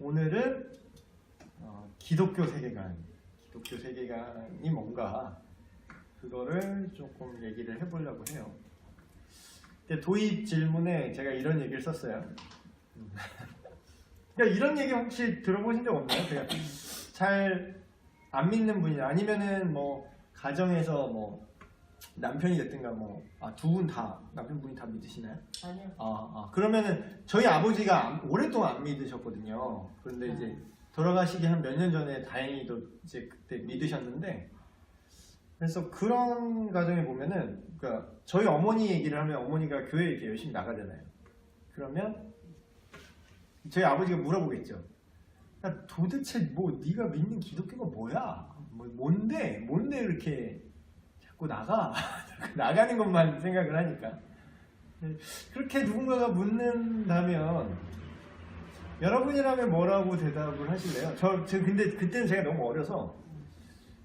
오늘은 기독교 세계관이 뭔가 그거를 조금 얘기를 해보려고 해요. 근데 도입 질문에 제가 이런 얘기를 썼어요. 그러니까 이런 얘기 혹시 들어보신 적 없나요? 제가 잘 안 믿는 분이나 아니면은 뭐 가정에서 뭐 남편이 됐든가 뭐 두 분 다 남편분이 다 믿으시나요? 아니요. 그러면은 저희 아버지가 오랫동안 안 믿으셨거든요. 그런데 이제 돌아가시기 한 몇 년 전에 다행히도 이제 그때 믿으셨는데, 그래서 그런 가정에 보면은 그러니까 저희 어머니 얘기를 하면 어머니가 교회 이렇게 열심히 나가잖아요. 그러면 저희 아버지가 물어보겠죠. 야, 도대체 뭐 네가 믿는 기독교가 뭐야? 뭔데 이렇게 자꾸 나가는 것만 생각을 하니까. 그렇게 누군가가 묻는다면 여러분이라면 뭐라고 대답을 하실래요? 근데 그때는 제가 너무 어려서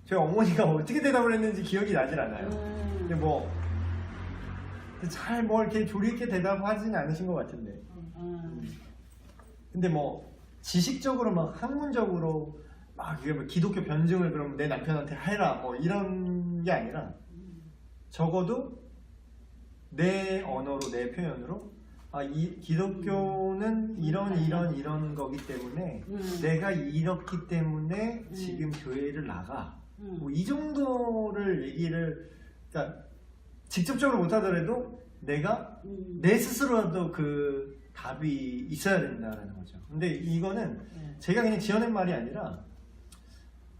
저희 어머니가 어떻게 대답을 했는지 기억이 나질 않아요. 근데 뭐 잘 뭐 이렇게 조리 있게 대답하지는 않으신 것 같은데. 근데 뭐 지식적으로 막 학문적으로 막 이게 뭐 기독교 변증을 그럼 내 남편한테 해라 뭐 이런 게 아니라 적어도 내 언어로 내 표현으로 이 기독교는 이런 거기 때문에 내가 이렇기 때문에 지금 교회를 나가 뭐 이 정도를 얘기를 그러니까 직접적으로 못하더라도 내가 내 스스로라도 그 답이 있어야 된다는 거죠. 근데 이거는 제가 그냥 지어낸 말이 아니라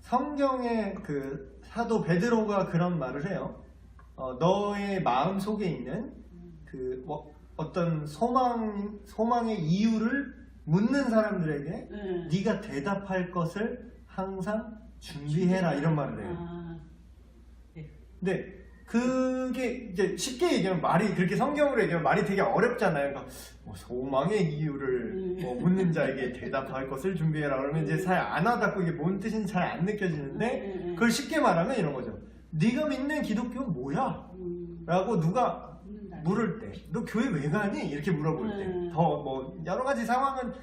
성경의 그 사도 베드로가 그런 말을 해요. 너의 마음 속에 있는 그 어떤 소망의 이유를 묻는 사람들에게 네가 대답할 것을 항상 준비해라 이런 말을 해요. 근데 그게 이제 쉽게 얘기하면 말이 그렇게 성경으로 얘기하면 말이 되게 어렵잖아요. 그러니까 소망의 이유를 묻는 자에게 대답할 것을 준비해라. 그러면 이제 잘 안 와닿고 이게 뭔 뜻인지 잘 안 느껴지는데 그걸 쉽게 말하면 이런 거죠. 네가 믿는 기독교는 뭐야? 라고 누가 물을 때, 너 교회 왜 가니? 이렇게 물어볼 때, 더 뭐 여러 가지 상황은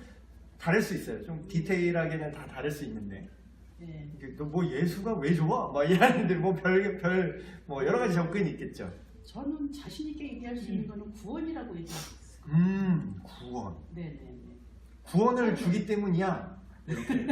다를 수 있어요. 좀 디테일하게는 다 다를 수 있는데. 너 뭐 예수가 왜 좋아? 막 이러는데 뭐 뭐 여러 가지 접근이 있겠죠. 저는 자신 있게 얘기할 수 있는 거는 구원이라고 얘기하고 구원. 네네네. 구원을 주기 때문이야. 이렇게.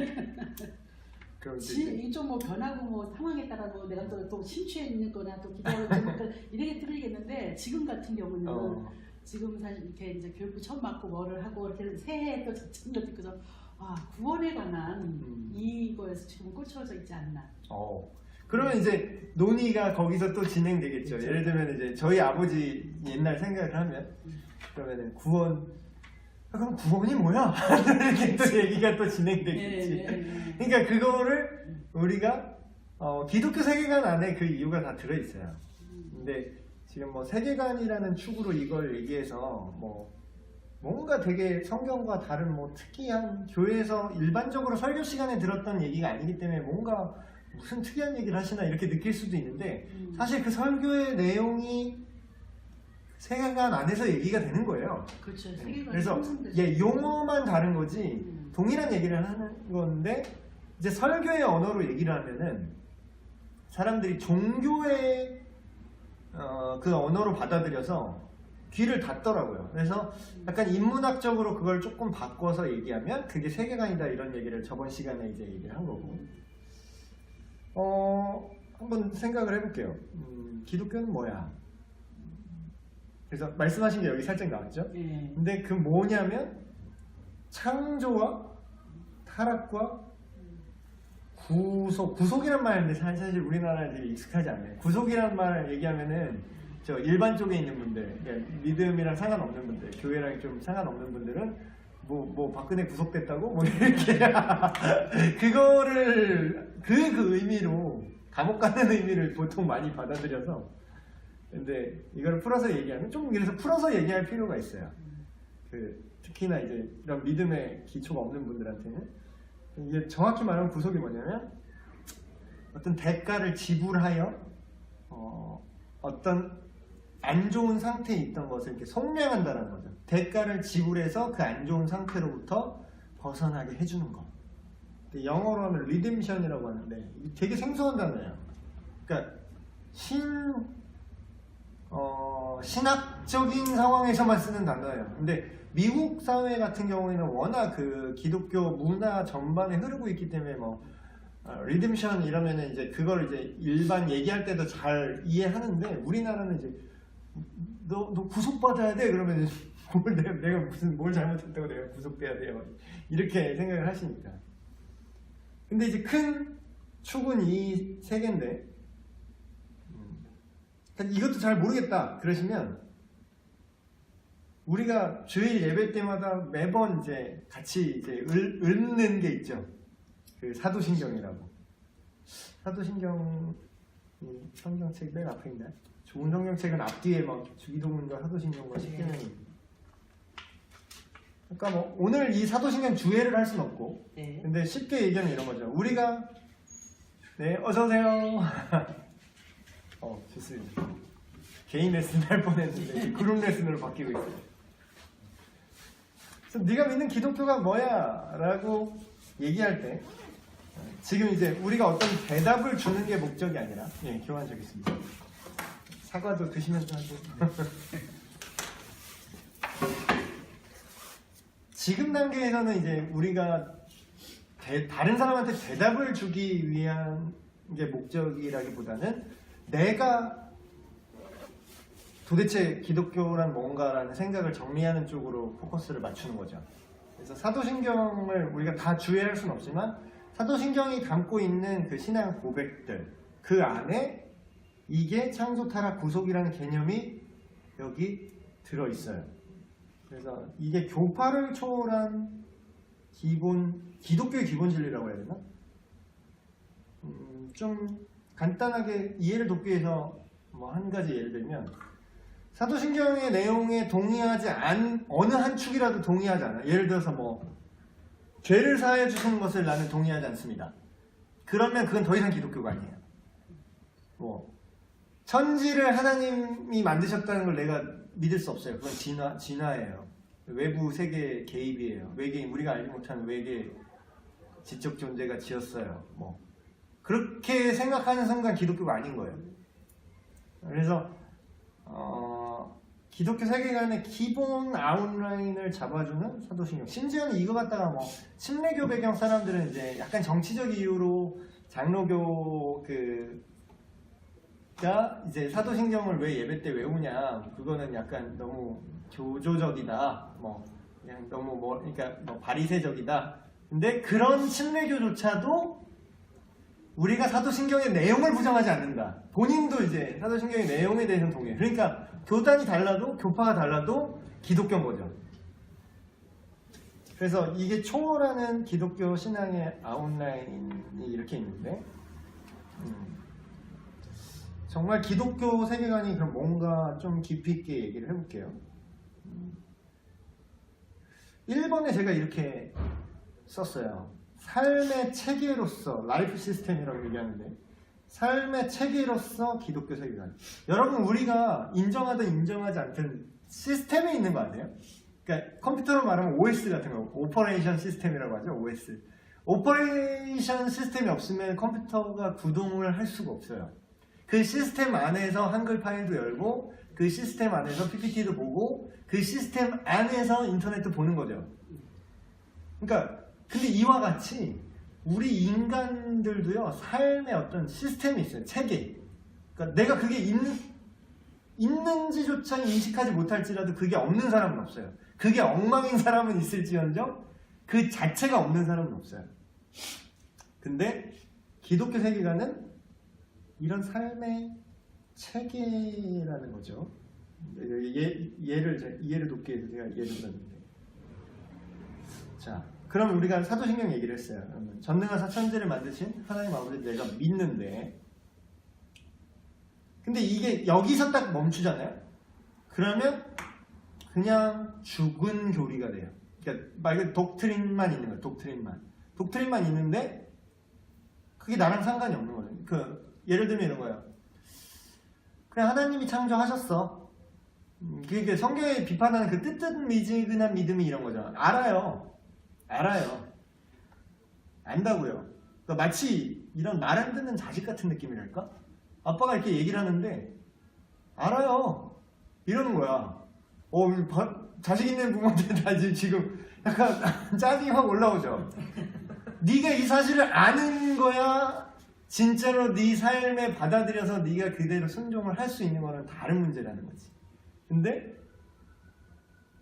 그럼 좀 뭐 변하고 뭐 상황에 따라 뭐 내가 또 심취해 있는 거나 또 기도를 좀 이렇게 들리겠는데 지금 같은 경우는 지금 사실 이렇게 이제 교육부 처음 맡고 뭐를 하고 이렇게 새해 또 같은 것도 있고서 구원에 관한 이거에서 지금 꽂혀져 있지 않나. 그러면 이제 논의가 거기서 또 진행되겠죠. 그렇죠. 예를 들면 이제 저희 아버지 옛날 생각을 하면 그러면은 그럼 구원이 뭐야? 이렇게 또 얘기가 또 진행되겠지. 그러니까 그거를 우리가 기독교 세계관 안에 그 이유가 다 들어있어요. 근데 지금 뭐 세계관이라는 축으로 이걸 얘기해서 뭐 뭔가 되게 성경과 다른 뭐 특이한 교회에서 일반적으로 설교 시간에 들었던 얘기가 아니기 때문에 뭔가 무슨 특이한 얘기를 하시나 이렇게 느낄 수도 있는데 사실 그 설교의 내용이 세계관 안에서 얘기가 되는 거예요. 그렇죠. 그래서 용어만 다른 거지 동일한 얘기를 하는 건데 이제 설교의 언어로 얘기를 하면은 사람들이 종교의 그 언어로 받아들여서 귀를 닫더라고요. 그래서 약간 인문학적으로 그걸 조금 바꿔서 얘기하면 그게 세계관이다 이런 얘기를 저번 시간에 이제 얘기를 한 거고. 한번 생각을 해볼게요. 기독교는 뭐야? 그래서 말씀하신 게 여기 살짝 나왔죠? 근데 그 뭐냐면 창조와 타락과 구속이란 말인데 사실 우리나라에 되게 익숙하지 않아요. 구속이란 말을 얘기하면은 저 일반 쪽에 있는 분들, 그러니까 믿음이랑 상관없는 분들, 교회랑 좀 상관없는 분들은 뭐 박근혜 구속됐다고 뭐 이렇게 그거를 그 의미로 감옥 가는 의미를 보통 많이 받아들여서 근데 이걸 풀어서 얘기하면 좀 그래서 풀어서 얘기할 필요가 있어요. 특히나 이제 이런 믿음의 기초가 없는 분들한테는 이게 정확히 말하면 구속이 뭐냐면 어떤 대가를 지불하여 어떤 안 좋은 상태에 있던 것을 이렇게 속량한다는 거죠. 대가를 지불해서 그 안 좋은 상태로부터 벗어나게 해주는 거. 근데 영어로 하면 리뎀션이라고 하는데 되게 생소한 단어예요. 그러니까 신학적인 상황에서만 쓰는 단어예요. 근데 미국 사회 같은 경우에는 워낙 그 기독교 문화 전반에 흐르고 있기 때문에 뭐 리뎀션 이러면은 이제 그걸 이제 일반 얘기할 때도 잘 이해하는데 우리나라는 이제 너 구속받아야 돼 그러면 내가 무슨 뭘 잘못했다고 내가 구속돼야 돼요 이렇게 생각을 하시니까. 근데 이제 큰 축은 이 세 개인데 이것도 잘 모르겠다 그러시면 우리가 주일 예배 때마다 매번 이제 같이 이제 읽는 게 있죠. 그 사도신경이라고. 사도신경 성경책 맨 앞에 있나요? 좋은 성경책은 앞뒤에 막 주기도문과 사도신경과 십계명이. 그러니까 뭐 오늘 이 사도신경 주회를 할 수는 없고, 네. 근데 쉽게 얘기하면 이런 거죠. 우리가 네 어서 오세요. 좋습니다. 개인 레슨 할 뻔했는데 그룹 레슨으로 바뀌고 있어요. 그래서 네가 믿는 기독교가 뭐야? 라고 얘기할 때 지금 이제 우리가 어떤 대답을 주는 게 목적이 아니라 교환적이습니다. 사과도 드시면서 하고 지금 단계에서는 이제 우리가 다른 사람한테 대답을 주기 위한 게 목적이라기보다는 내가 도대체 기독교란 뭔가라는 생각을 정리하는 쪽으로 포커스를 맞추는 거죠. 그래서 사도신경을 우리가 다 주의할 수는 없지만 사도신경이 담고 있는 그 신앙 고백들 그 안에 이게 창조, 타락, 구속이라는 개념이 여기 들어있어요. 그래서 이게 교파를 초월한 기독교의 기본 진리라고 해야 되나? 좀 간단하게 이해를 돕기 위해서 뭐 한 가지 예를 들면 사도신경의 내용에 동의하지 어느 한 축이라도 동의하지 않아. 예를 들어서 뭐 죄를 사해 주시는 것을 나는 동의하지 않습니다. 그러면 그건 더 이상 기독교가 아니에요. 뭐 천지를 하나님이 만드셨다는 걸 내가 믿을 수 없어요. 그건 진화예요. 외부 세계 개입이에요. 외계인, 우리가 알지 못하는 외계 지적 존재가 지었어요. 뭐 그렇게 생각하는 순간 기독교가 아닌 거예요. 그래서 기독교 세계관의 기본 아웃라인을 잡아주는 사도신경. 심지어는 이거 갖다가 뭐 침례교 배경 사람들은 이제 약간 정치적 이유로 장로교 가 이제 사도신경을 왜 예배 때 외우냐, 그거는 약간 너무 교조적이다, 뭐 그냥 너무 그러니까 바리새적이다. 근데 그런 침례교조차도 우리가 사도신경의 내용을 부정하지 않는다. 본인도 이제 사도신경의 내용에 대해서는 동의해. 그러니까 교단이 달라도 교파가 달라도 기독교인 거죠. 그래서 이게 초월하는 기독교 신앙의 아웃라인이 이렇게 있는데 정말 기독교 세계관이 그럼 뭔가 좀 깊이 있게 얘기를 해볼게요. 1번에 제가 이렇게 썼어요. 삶의 체계로서, 라이프 시스템이라고 얘기하는데 삶의 체계로서 기독교 세계관. 여러분, 우리가 인정하든 인정하지 않든 시스템에 있는 거 아니에요? 그러니까 컴퓨터로 말하면 OS 같은 거, 오퍼레이션 시스템이라고 하죠. OS. 오퍼레이션 시스템이 없으면 컴퓨터가 구동을 할 수가 없어요. 그 시스템 안에서 한글 파일도 열고 그 시스템 안에서 PPT도 보고 그 시스템 안에서 인터넷도 보는 거죠. 그러니까 근데 이와 같이 우리 인간들도요, 삶의 어떤 시스템이 있어요. 체계. 그러니까 내가 그게 있는지조차 인식하지 못할지라도 그게 없는 사람은 없어요. 그게 엉망인 사람은 있을지언정 그 자체가 없는 사람은 없어요. 근데 기독교 세계관은 이런 삶의 체계라는 거죠. 이해를 돕기 위해서 제가 예를 들었는데. 자, 그럼 우리가 사도신경 얘기를 했어요. 그러면 전능한 사천지를 만드신 하나님 아버지를 내가 믿는데, 근데 이게 여기서 딱 멈추잖아요. 그러면 그냥 죽은 교리가 돼요. 그러니까 말 그대로 독트린만 있는 거예요. 독트린만 있는데 그게 나랑 상관이 없는 거예요. 예를 들면 이런 거예요. 그냥 하나님이 창조하셨어. 그게 성경에 비판하는 그 뜨뜻미지근한 믿음이 이런 거죠. 알아요. 알아요. 안다고요. 그러니까 마치 이런 말 안 듣는 자식 같은 느낌이랄까? 아빠가 이렇게 얘기를 하는데 알아요. 이러는 거야. 자식 있는 부모한테 나 지금 약간 짜증이 확 올라오죠. 네가 이 사실을 아는 거야. 진짜로 네 삶에 받아들여서 네가 그대로 순종을 할 수 있는 거는 다른 문제라는 거지. 근데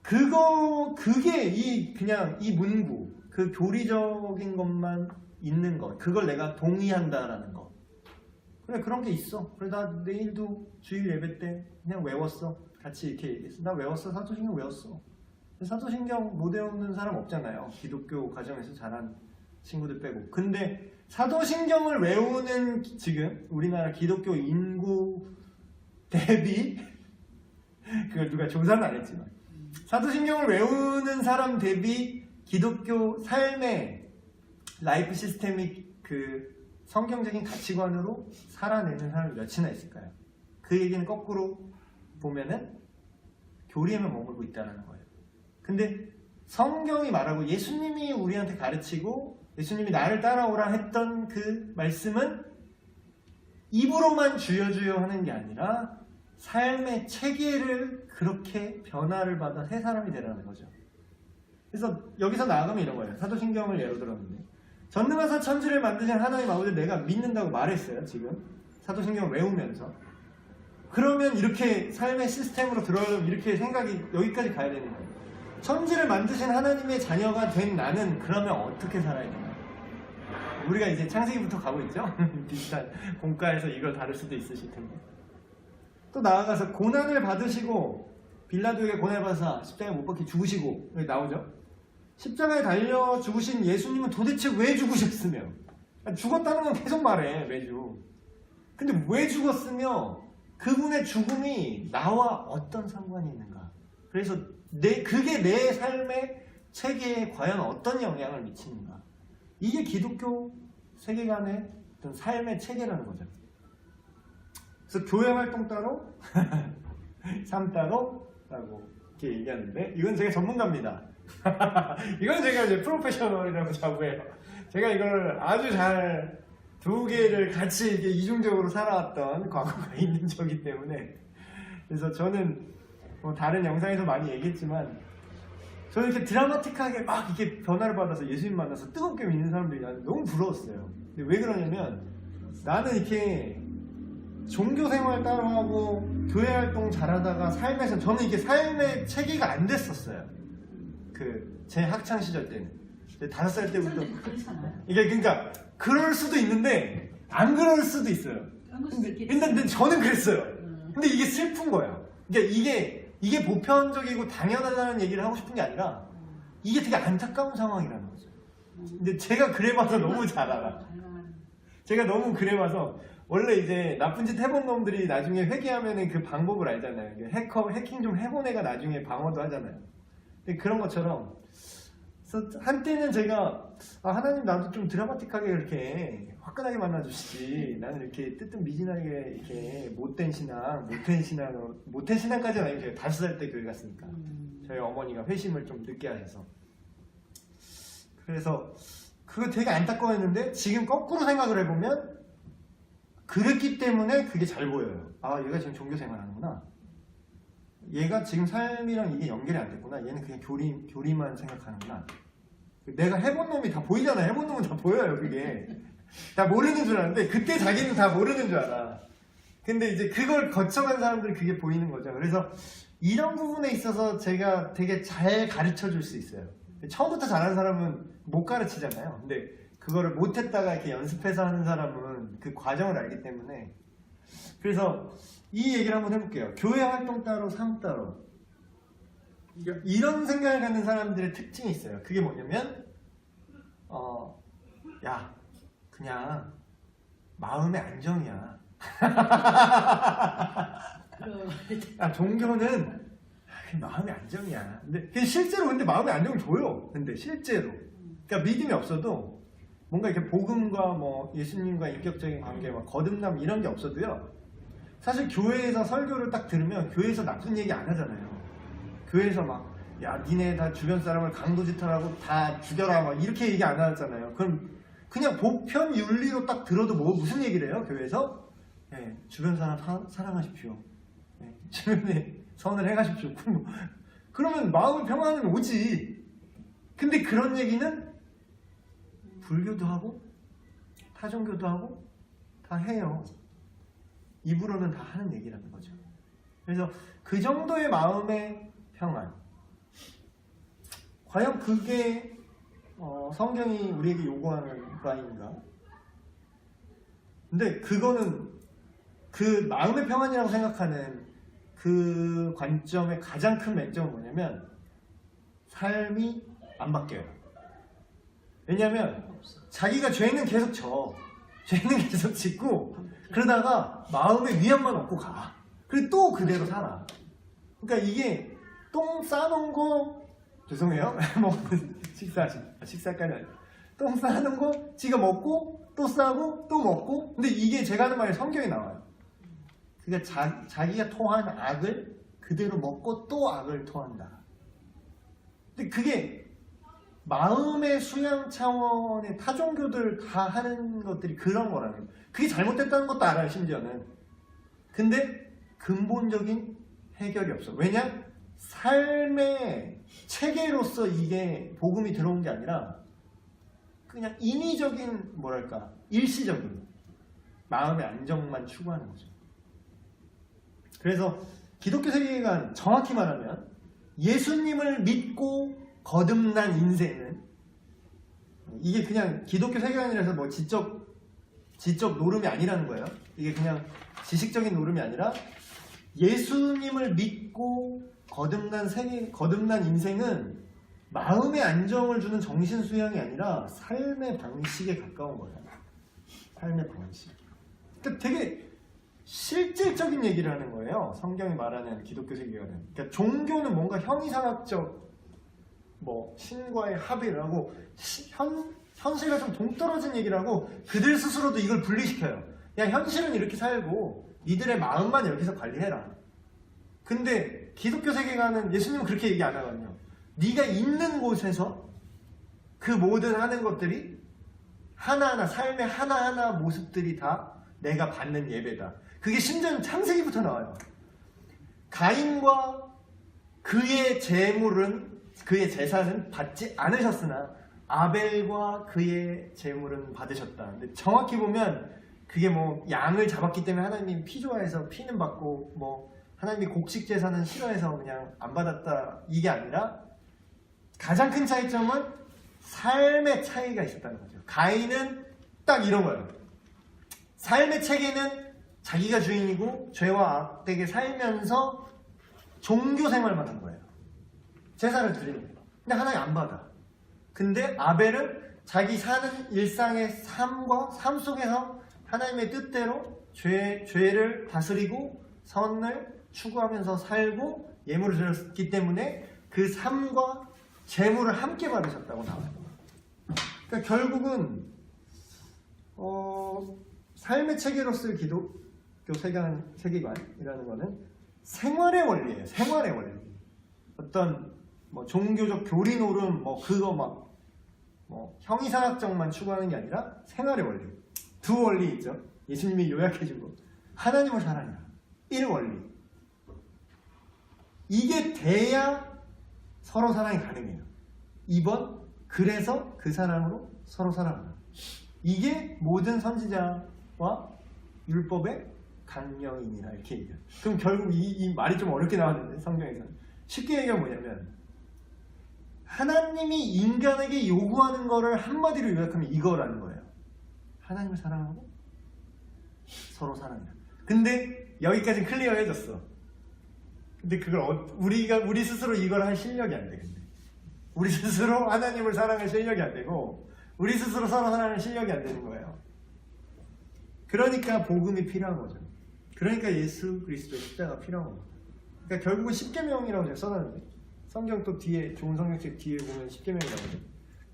그게 그냥 이 문구, 그 교리적인 것만 있는 것, 그걸 내가 동의한다라는 거. 그래, 그런 게 있어. 그래, 나 내일도 주일 예배 때 그냥 외웠어. 같이 이렇게 얘기했어. 나 외웠어. 사도신경 외웠어. 사도신경 못 외우는 사람 없잖아요. 기독교 가정에서 자란 친구들 빼고. 근데 사도신경을 외우는 지금 우리나라 기독교 인구 대비 그걸 누가 조사는 안 했지만 사도신경을 외우는 사람 대비 기독교 삶의 라이프 시스템이 그 성경적인 가치관으로 살아내는 사람이 몇이나 있을까요? 그 얘기는 거꾸로 보면은 교리에만 머물고 있다는 거예요. 근데 성경이 말하고 예수님이 우리한테 가르치고 예수님이 나를 따라오라 했던 그 말씀은 입으로만 주여 주여 하는 게 아니라 삶의 체계를 그렇게 변화를 받아 새 사람이 되라는 거죠. 그래서 여기서 나아가면 이런 거예요. 사도신경을 예로 들었는데 전능하사 천지를 만드신 하나님 아버지를 내가 믿는다고 말했어요. 지금 사도신경을 외우면서 그러면 이렇게 삶의 시스템으로 들어가면 이렇게 생각이 여기까지 가야 되는 거예요. 천지를 만드신 하나님의 자녀가 된 나는 그러면 어떻게 살아야 되나? 우리가 이제 창세기부터 가고 있죠? 비슷한 공과에서 이걸 다룰 수도 있으실 텐데. 또 나아가서 고난을 받으시고 빌라도에게 고난을 받아서 십자가에 못 박혀 죽으시고 여기 나오죠? 십자가에 달려 죽으신 예수님은 도대체 왜 죽으셨으며? 죽었다는 건 계속 말해 매주. 근데 왜 죽었으며 그분의 죽음이 나와 어떤 상관이 있는가? 그래서 그게 내 삶의 체계에 과연 어떤 영향을 미치는가? 이게 기독교 세계관의 어떤 삶의 체계라는 거죠. 그래서 교회 활동 따로, 삶 따로 라고 이렇게 얘기하는데 이건 제가 전문가입니다. 이건 제가 이제 프로페셔널이라고 자부해요. 제가 이걸 아주 잘 두 개를 같이 이렇게 이중적으로 살아왔던 과거가 있는 저기 때문에 그래서 저는 뭐 다른 영상에서 많이 얘기했지만 저는 이렇게 드라마틱하게 막 이렇게 변화를 받아서 예수님 만나서 뜨겁게 믿는 사람들이 나는 너무 부러웠어요. 근데 왜 그러냐면 나는 이렇게 종교생활 따로하고 교회 활동 잘하다가 삶에서 저는 이게 삶의 체계가 안 됐었어요. 제 학창 시절 때는 5살 때부터 이게 그러니까 그럴 수도 있는데 안 그럴 수도 있어요. 근데 저는 그랬어요. 근데 이게 슬픈 거예요. 그러니까 이게 보편적이고 당연하다는 얘기를 하고 싶은 게 아니라 이게 되게 안타까운 상황이라는 거죠. 근데 제가 그래봐서 너무 잘 알아. 제가 너무 그래봐서 원래 이제 나쁜 짓 해본 놈들이 나중에 회개하면은 그 방법을 알잖아요. 해킹 좀 해본 애가 나중에 방어도 하잖아요. 근데 그런 것처럼 그래서 한때는 제가 하나님 나도 좀 드라마틱하게 이렇게 화끈하게 만나주시지 나는 이렇게 뜨뜻미진하게 이렇게 못된 신앙까지는 아니고 제가 5살 때 교회 갔으니까 저희 어머니가 회심을 좀 늦게 하셔서 그래서 그거 되게 안타까웠는데 지금 거꾸로 생각을 해보면 그랬기 때문에 그게 잘 보여요. 얘가 지금 종교생활 하는구나. 얘가 지금 삶이랑 이게 연결이 안 됐구나. 얘는 그냥 교리만 생각하는구나. 내가 해본 놈이 다 보이잖아. 해본 놈은 다 보여요. 그게 다 모르는 줄 아는데 그때 자기는 다 모르는 줄 알아. 근데 이제 그걸 거쳐간 사람들은 그게 보이는 거죠. 그래서 이런 부분에 있어서 제가 되게 잘 가르쳐 줄 수 있어요. 처음부터 잘하는 사람은 못 가르치잖아요. 근데 그거를 못했다가 이렇게 연습해서 하는 사람은 그 과정을 알기 때문에 그래서 이 얘기를 한번 해볼게요. 교회 활동 따로, 삶 따로. 이런 생각을 갖는 사람들의 특징이 있어요. 그게 뭐냐면, 그냥 마음의 안정이야. 종교는 그냥 마음의 안정이야. 근데 실제로 마음의 안정을 줘요. 근데 실제로. 그러니까 믿음이 없어도 뭔가 이렇게 복음과 뭐 예수님과 인격적인 관계, 막 거듭남 이런 게 없어도요. 사실 교회에서 설교를 딱 들으면 교회에서 나쁜 얘기 안 하잖아요. 교회에서 막 야 니네 다 주변 사람을 강도짓하라고 다 죽여라 막 이렇게 얘기 안 하잖아요. 그럼 그냥 보편 윤리로 딱 들어도 뭐 무슨 얘기를 해요 교회에서? 네, 주변 사람 사랑하십시오. 네, 주변에 선을 행하십시오. 그러면 마음의 평안은 오지. 근데 그런 얘기는 불교도 하고 타종교도 하고 다 해요. 입으로는 다 하는 얘기라는 거죠. 그래서 그 정도의 마음의 평안, 과연 그게 성경이 우리에게 요구하는 바인가? 근데 그거는 그 마음의 평안이라고 생각하는 그 관점의 가장 큰 맹점은 뭐냐면 삶이 안 바뀌어요. 왜냐하면 자기가 죄는 계속 죄는 계속 짓고 그러다가 마음의 위안만 얻고 가. 그리고 또 그대로 살아. 그러니까 이게 똥 싸놓은 거 죄송해요. 식사까지 아니라 똥 싸놓은 거 지가 먹고 또 싸고 또 먹고. 근데 이게 제가 하는 말이 성경에 나와요. 그러니까 자기가 토한 악을 그대로 먹고 또 악을 토한다. 근데 그게 마음의 수양 차원의 타종교들 다 하는 것들이 그런 거라는 거예요. 그게 잘못됐다는 것도 알아요, 심지어는. 근데 근본적인 해결이 없어. 왜냐? 삶의 체계로서 이게 복음이 들어온 게 아니라 그냥 인위적인 뭐랄까 일시적인 마음의 안정만 추구하는 거죠. 그래서 기독교 세계관 정확히 말하면 예수님을 믿고 거듭난 인생은 이게 그냥 기독교 세계관이라서 뭐 지적 노름이 아니라는 거예요. 이게 그냥 지식적인 노름이 아니라 예수님을 믿고 거듭난 인생은 마음의 안정을 주는 정신 수양이 아니라 삶의 방식에 가까운 거예요. 삶의 방식. 그러니까 되게 실질적인 얘기를 하는 거예요. 성경이 말하는 기독교 세계관은. 그러니까 종교는 뭔가 형이상학적 뭐 신과의 합의를 하고 현실과 좀 동떨어진 얘기를 하고 그들 스스로도 이걸 분리시켜요. 그냥 현실은 이렇게 살고 니들의 마음만 여기서 관리해라. 근데 기독교 세계관은 예수님은 그렇게 얘기 안 하거든요. 네가 있는 곳에서 그 모든 하는 것들이 하나하나 삶의 하나하나 모습들이 다 내가 받는 예배다. 그게 심지어는 창세기부터 나와요. 가인과 그의 재산은 받지 않으셨으나 아벨과 그의 재물은 받으셨다. 근데 정확히 보면 그게 뭐 양을 잡았기 때문에 하나님이 피 좋아해서 피는 받고 뭐 하나님이 곡식 제사는 싫어해서 그냥 안 받았다 이게 아니라 가장 큰 차이점은 삶의 차이가 있었다는 거죠. 가인은 딱 이런 거예요. 삶의 체계는 자기가 주인이고 죄와 악되게 살면서 종교 생활만 한 거예요. 제사를 드리는 거예요. 근데 하나님 안 받아. 근데 아벨은 자기 사는 일상의 삶 속에서 하나님의 뜻대로 죄를 다스리고 선을 추구하면서 살고 예물을 드렸기 때문에 그 삶과 재물을 함께 받으셨다고 나와요. 그러니까 결국은 삶의 체계로서의 기독교 세계관이라는 거는 생활의 원리예요. 생활의 원리. 어떤 뭐 종교적 교리 노름 그거 형이상학적만 추구하는 게 아니라 생활의 원리. 두 원리 있죠. 예수님이 요약해준 거. 하나님을 사랑해라. 1원리. 이게 돼야 서로 사랑이 가능해요. 2번, 그래서 그 사랑으로 서로 사랑하라. 이게 모든 선지자와 율법의 강령이니라 이렇게 얘기해요. 그럼 결국 이 말이 좀 어렵게 나왔는데 성경에서는 쉽게 얘기하면 뭐냐면 하나님이 인간에게 요구하는 거를 한마디로 요약하면 이거라는 거예요. 하나님을 사랑하고 서로 사랑해라. 근데 여기까지 클리어해졌어. 근데 그걸 우리 스스로 이걸 할 실력이 안 돼. 근데 우리 스스로 하나님을 사랑할 실력이 안 되고 우리 스스로 서로 사랑할 실력이 안 되는 거예요. 그러니까 복음이 필요한 거죠. 그러니까 예수 그리스도의 십자가가 필요한 겁니다. 그러니까 결국은 십계명이라고 제가 써놨는데 성경 또 뒤에 좋은 성경책 뒤에 보면 십계명이라고 해요.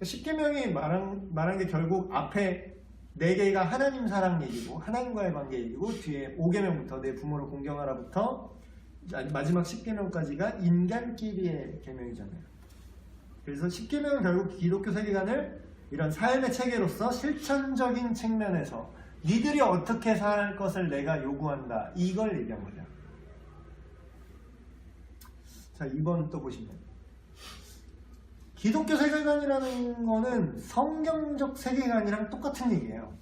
십계명이 말한 게 결국 앞에 4개가 하나님 사랑 얘기고 하나님과의 관계 얘기고 뒤에 5계명부터 내 부모를 공경하라부터 마지막 10계명까지가 인간끼리의 계명이잖아요. 그래서 10계명은 결국 기독교 세계관을 이런 삶의 체계로서 실천적인 측면에서 니들이 어떻게 살 것을 내가 요구한다, 이걸 얘기한 거죠. 자, 2번 또 보시면 기독교 세계관이라는 거는 성경적 세계관이랑 똑같은 얘기예요.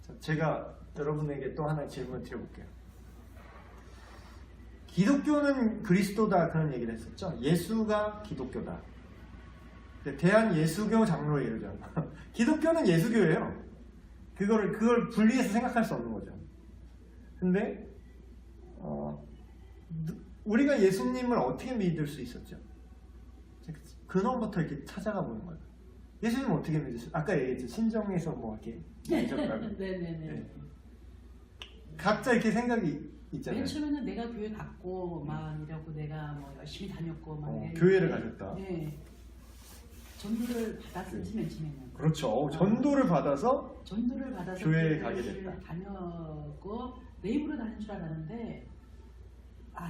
자, 제가 여러분에게 또 하나 질문 드려볼게요. 기독교는 그리스도다, 그런 얘기를 했었죠. 예수가 기독교다. 대한예수교 장로 예르죠. 기독교는 예수교예요. 그걸 분리해서 생각할 수 없는 거죠. 근데 우리가 예수님을 어떻게 믿을 수 있었죠? 근원부터 이렇게 찾아가 보는 거예요. 예수님은 어떻게 믿으셨어요? 아까 얘기했죠. 신정에서 뭐 이렇게 믿으셨다고. 네네네. 각자 이렇게 생각이 있잖아요. 맨 처음에는 내가 교회 갔고 막 이러고 내가 뭐 열심히 다녔고 막 교회를 가셨다. 네. 전도를 받았었지 맨 처음에는. 그렇죠. 전도를 받아서 교회에 가게 됐다. 다녔고 내 입으로 다닌 줄 알았는데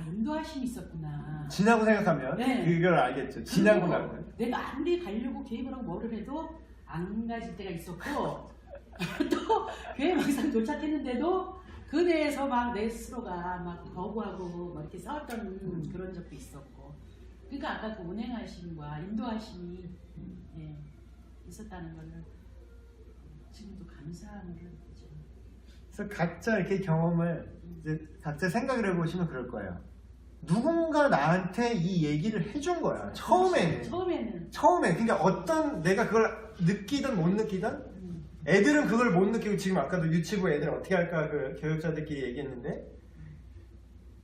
인도하심이 있었구나. 지나고 생각하면 네. 그걸 알겠죠. 지나고 나면 내가 아무리 가려고 계획을 하고 뭐를 해도 안 가질 때가 있었고 또 교회 막상 도착했는데도 그 내에서 막 내 스스로가 막 거부하고 막 이렇게 싸웠던 그런 적도 있었고, 그러니까 아까 그 운행하심과 인도하심이 있었다는 걸 지금도 감사함을 느끼죠. 그래서 각자 이렇게 경험을 이제 각자 생각을 해보시면 그럴 거예요. 누군가 나한테 이 얘기를 해준 거야. 처음에는. 그러니까 어떤 내가 그걸 느끼든 못 느끼든 애들은 그걸 못 느끼고, 지금 아까도 유치부 애들 어떻게 할까 그 교육자들끼리 얘기했는데,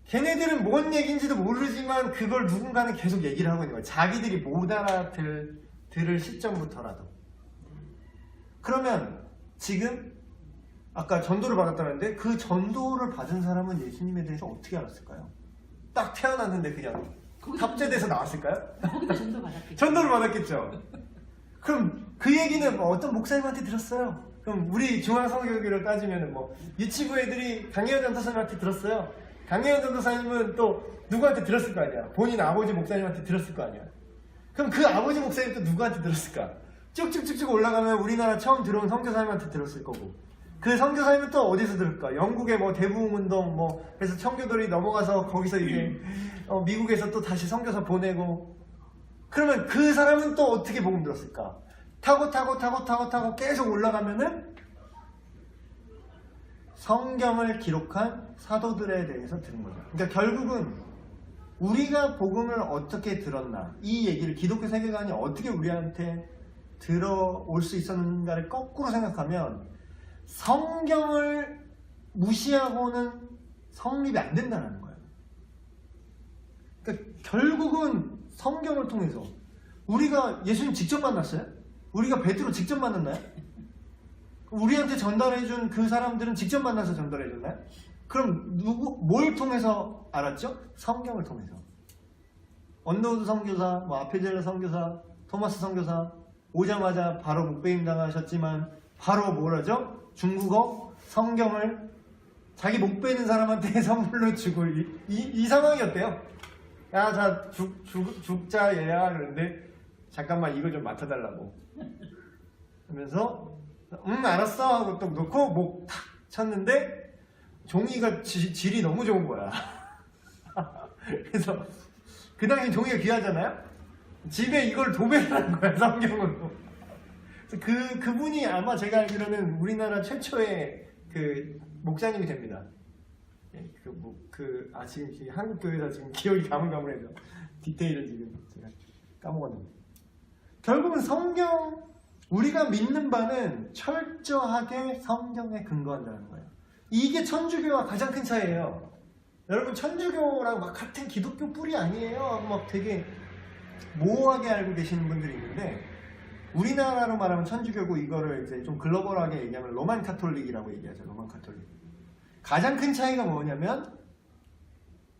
걔네들은 뭔 얘기인지도 모르지만 그걸 누군가는 계속 얘기를 하고 있는 거야. 자기들이 못 알아들을 시점부터라도. 그러면 지금 아까 전도를 받았다는데 그 전도를 받은 사람은 예수님에 대해서 어떻게 알았을까요? 딱 태어났는데 그냥 탑재돼서 나왔을까요? 거기도 전도 받았겠죠. 전도를 받았겠죠. 그럼 그 얘기는 뭐 어떤 목사님한테 들었어요. 그럼 우리 중앙성교육으로 따지면 뭐 유치부 애들이 강혜연 전도사님한테 들었어요. 강혜연 전도사님은 또 누구한테 들었을 거 아니야. 본인 아버지 목사님한테 들었을 거 아니야. 그럼 그 아버지 목사님 또 누구한테 들었을까? 쭉쭉쭉쭉 올라가면 우리나라 처음 들어온 선교사님한테 들었을 거고, 그 선교사님은 또 어디서 들을까? 영국의 뭐 대부흥운동 뭐 그래서 청교도들이 넘어가서 거기서 이제 미국에서 또 다시 선교사 보내고, 그러면 그 사람은 또 어떻게 복음 들었을까? 타고 계속 올라가면은 성경을 기록한 사도들에 대해서 들은 거죠. 그러니까 결국은 우리가 복음을 어떻게 들었나, 이 얘기를 기독교 세계관이 어떻게 우리한테 들어올 수 있었는가를 거꾸로 생각하면 성경을 무시하고는 성립이 안 된다는 거예요. 그러니까 결국은 성경을 통해서 우리가 예수님 직접 만났어요? 우리가 베드로 직접 만났나요? 우리한테 전달해준 그 사람들은 직접 만나서 전달해줬나요? 그럼 뭘 통해서 알았죠? 성경을 통해서. 언더우드 선교사, 뭐 아페젤러 선교사, 토마스 선교사 오자마자 바로 목배임 당하셨지만 바로 뭐라죠? 중국어 성경을 자기 목 베는 사람한테 선물로 주고 이 상황이었대요. 야, 자 죽자 얘야. 그런데 잠깐만 이거 좀 맡아달라고 하면서 알았어 하고 또 놓고 목 탁 쳤는데 종이가 질이 너무 좋은 거야. 그래서 그 당시 종이가 귀하잖아요. 집에 이걸 도배를 한 거야, 성경으로. 그분이 아마 제가 알기로는 우리나라 최초의 그 목사님이 됩니다. 지금 한국 교회에서 지금 기억이 가물가물해서 디테일을 지금 제가 까먹었는데, 결국은 우리가 믿는 바는 철저하게 성경에 근거한다는 거예요. 이게 천주교와 가장 큰 차이예요. 여러분, 천주교랑 막 같은 기독교 뿌리 아니에요? 막 되게 모호하게 알고 계시는 분들이 있는데, 우리나라로 말하면 천주교고, 이거를 이제 좀 글로벌하게 얘기하면 로만 카톨릭이라고 얘기하죠. 로만 카톨릭. 가장 큰 차이가 뭐냐면,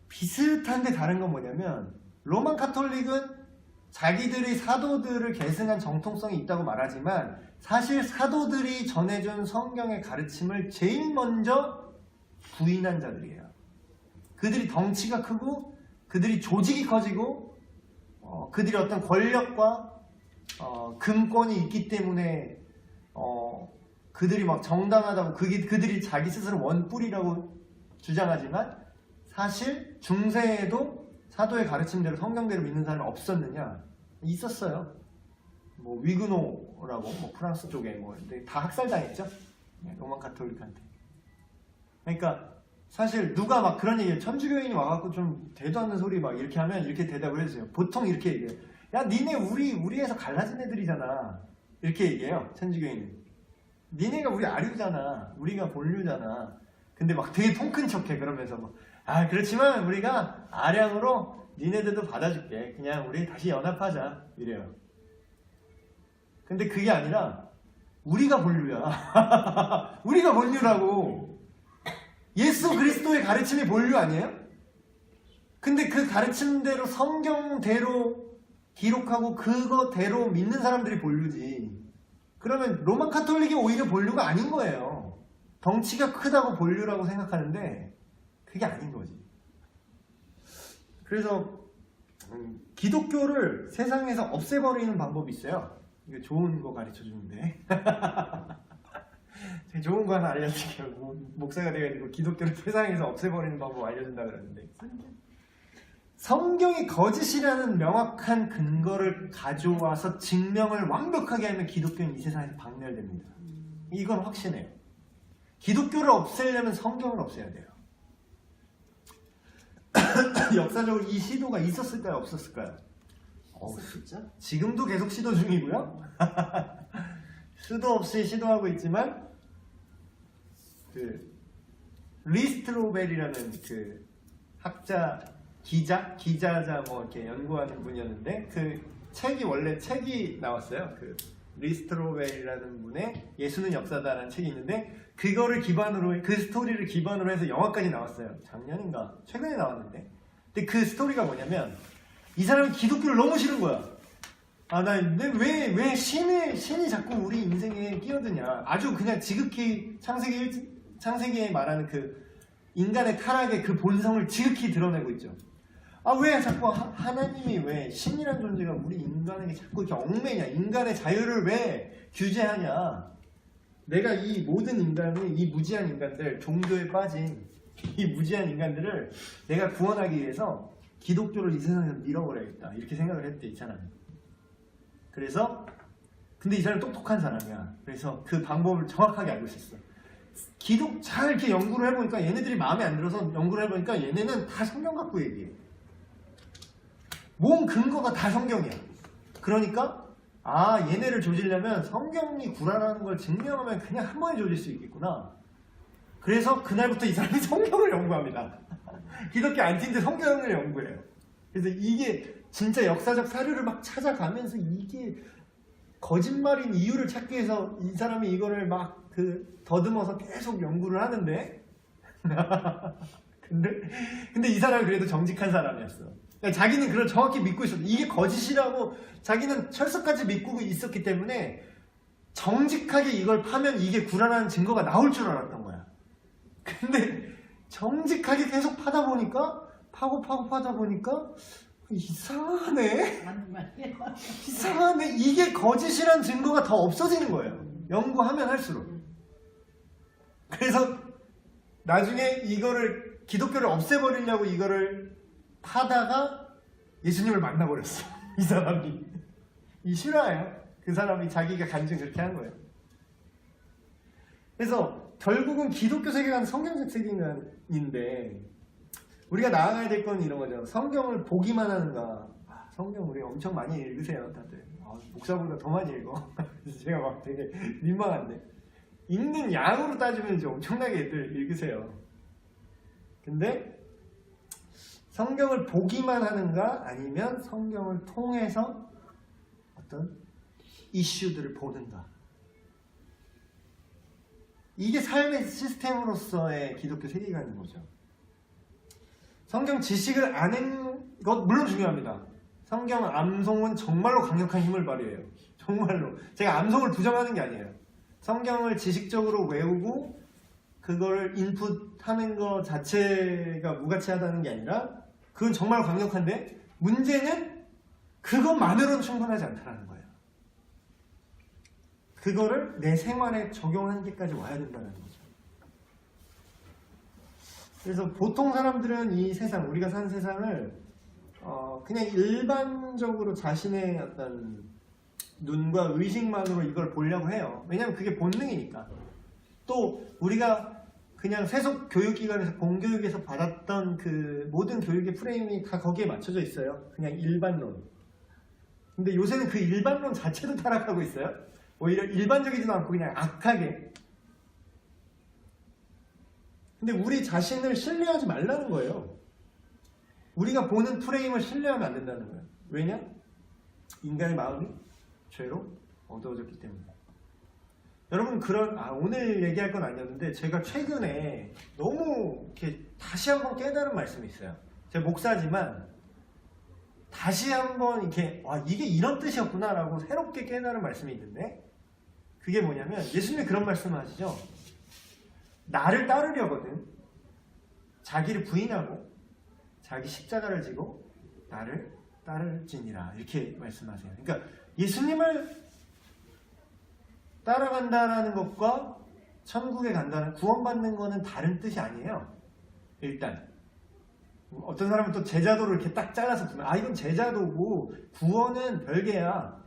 비슷한데 다른 건 뭐냐면, 로만 카톨릭은 자기들이 사도들을 계승한 정통성이 있다고 말하지만 사실 사도들이 전해준 성경의 가르침을 제일 먼저 부인한 자들이에요. 그들이 덩치가 크고 그들이 조직이 커지고 그들이 어떤 권력과 금권이 있기 때문에 그들이 막 정당하다고 그들이 자기 스스로 원뿔이라고 주장하지만 사실 중세에도 사도의 가르침대로 성경대로 믿는 사람이 없었느냐? 있었어요. 뭐 위그노라고 뭐 프랑스 쪽에 뭐 다 학살당했죠. 로만 가톨릭한테. 그러니까 사실 누가 막 그런 얘기를 천주교인이 와갖고 좀 대도 않는 소리 막 이렇게 하면 이렇게 대답을 해주세요. 보통 이렇게 얘기해요. 야 니네 우리에서 갈라진 애들이잖아. 이렇게 얘기해요. 천주교인은. 니네가 우리 아류잖아. 우리가 본류잖아. 근데 막 되게 통 큰 척해. 그러면서 뭐 그렇지만 우리가 아량으로 니네들도 받아줄게. 그냥 우리 다시 연합하자. 이래요. 근데 그게 아니라 우리가 본류야. 우리가 본류라고. 예수 그리스도의 가르침이 본류 아니에요? 근데 그 가르침대로 성경대로 기록하고 그거대로 믿는 사람들이 본류지. 그러면 로만 카톨릭이 오히려 본류가 아닌 거예요. 덩치가 크다고 본류라고 생각하는데 그게 아닌 거지. 그래서 기독교를 세상에서 없애버리는 방법이 있어요. 이거 좋은 거 가르쳐 주는데 제가 좋은 거 하나 알려드릴게요. 목사가 돼가지고 기독교를 세상에서 없애버리는 방법 알려준다 그러는데 성경이 거짓이라는 명확한 근거를 가져와서 증명을 완벽하게 하면 기독교는 이 세상에서 박멸됩니다. 이건 확신해요. 기독교를 없애려면 성경을 없애야 돼요. 역사적으로 이 시도가 있었을까요? 없었을까요? 있었죠. 지금도 계속 시도 중이고요. 수도 없이 시도하고 있지만 그 리스트로벨이라는 그 학자 기자자 뭐 이렇게 연구하는 분이었는데 그 책이 나왔어요. 그 리스트로벨이라는 분의 예수는 역사다라는 책이 있는데 그거를 기반으로 그 스토리를 기반으로 해서 영화까지 나왔어요. 작년인가 최근에 나왔는데 근데 그 스토리가 뭐냐면 이 사람이 기독교를 너무 싫은 거야. 왜 신이 자꾸 우리 인생에 끼어드냐. 아주 그냥 지극히 창세기에 말하는 그 인간의 타락의 그 본성을 지극히 드러내고 있죠. 왜 자꾸 하나님이 왜 신이라는 존재가 우리 인간에게 자꾸 이렇게 얽매냐. 인간의 자유를 왜 규제하냐. 내가 이 모든 인간을, 이 무지한 인간들, 종교에 빠진 이 무지한 인간들을 내가 구원하기 위해서 기독교를 이 세상에서 밀어버려야겠다. 이렇게 생각을 했대, 이 사람이. 그래서 근데 이 사람이 똑똑한 사람이야. 그래서 그 방법을 정확하게 알고 있었어. 잘 이렇게 연구를 해보니까 얘네들이 마음에 안 들어서 연구를 해보니까 얘네는 다 성경 갖고 얘기해. 몸 근거가 다 성경이야. 그러니까 얘네를 조지려면 성경이 구라라는 걸 증명하면 그냥 한 번에 조질 수 있겠구나. 그래서 그날부터 이 사람이 성경을 연구합니다. 기독교 안티인데 성경을 연구해요. 그래서 이게 진짜 역사적 사료를 막 찾아가면서 이게 거짓말인 이유를 찾기 위해서 이 사람이 이거를 막 더듬어서 계속 연구를 하는데 근데 이 사람이 그래도 정직한 사람이었어. 그러니까 자기는 그걸 정확히 믿고 있었어. 이게 거짓이라고 자기는 철석까지 믿고 있었기 때문에 정직하게 이걸 파면 이게 구라라는 증거가 나올 줄 알았던 거야. 근데 정직하게 계속 파다 보니까 파다 보니까 이상하네. 맞는 말이에요. 이상하네. 이게 거짓이란 증거가 더 없어지는 거예요. 연구하면 할수록. 그래서 나중에 이거를 기독교를 없애버리려고 이거를 파다가 예수님을 만나버렸어. 이 사람이. 이 실화예요. 그 사람이 자기가 간증 그렇게 한 거예요. 그래서 결국은 기독교 세계관은 성경적 세계관인데 우리가 나아가야 될 건 이런 거죠. 성경을 보기만 하는가. 성경 우리 엄청 많이 읽으세요 다들. 목사보다 더 많이 읽어. 그래서 제가 막 되게 민망한데 읽는 양으로 따지면 이제 엄청나게 애들 읽으세요. 근데 성경을 보기만 하는가 아니면 성경을 통해서 어떤 이슈들을 보는가. 이게 삶의 시스템으로서의 기독교 세계관인 거죠. 성경 지식을 아는 것 물론 중요합니다. 성경 암송은 정말로 강력한 힘을 발휘해요. 정말로. 제가 암송을 부정하는 게 아니에요. 성경을 지식적으로 외우고 그걸 인풋하는 거 자체가 무가치하다는 게 아니라 그건 정말 강력한데 문제는 그것만으로는 충분하지 않다는 거예요. 그거를 내 생활에 적용하기까지 와야 된다는 거죠. 그래서 보통 사람들은 이 세상, 우리가 사는 세상을 그냥 일반적으로 자신의 어떤 눈과 의식만으로 이걸 보려고 해요. 왜냐하면 그게 본능이니까. 또 우리가 그냥 세속 교육기관에서 공교육에서 받았던 그 모든 교육의 프레임이 다 거기에 맞춰져 있어요. 그냥 일반론. 근데 요새는 그 일반론 자체도 타락하고 있어요. 오히려 일반적이지도 않고 그냥 악하게. 근데 우리 자신을 신뢰하지 말라는 거예요. 우리가 보는 프레임을 신뢰하면 안 된다는 거예요. 왜냐? 인간의 마음이 죄로 어두워졌기 때문에. 여러분 오늘 얘기할 건 아니었는데 제가 최근에 너무 이렇게 다시 한번 깨달은 말씀이 있어요. 제가 목사지만 다시 한번 이렇게 이게 이런 뜻이었구나라고 새롭게 깨달은 말씀이 있는데 그게 뭐냐면 예수님이 그런 말씀을 하시죠. 나를 따르려거든 자기를 부인하고 자기 십자가를 지고 나를 따를지니라 이렇게 말씀하세요. 그러니까 예수님을 따라간다라는 것과 천국에 간다는 구원받는 거는 다른 뜻이 아니에요. 일단 어떤 사람은 또 제자도를 이렇게 딱 잘라서 보면 이건 제자도고 구원은 별개야.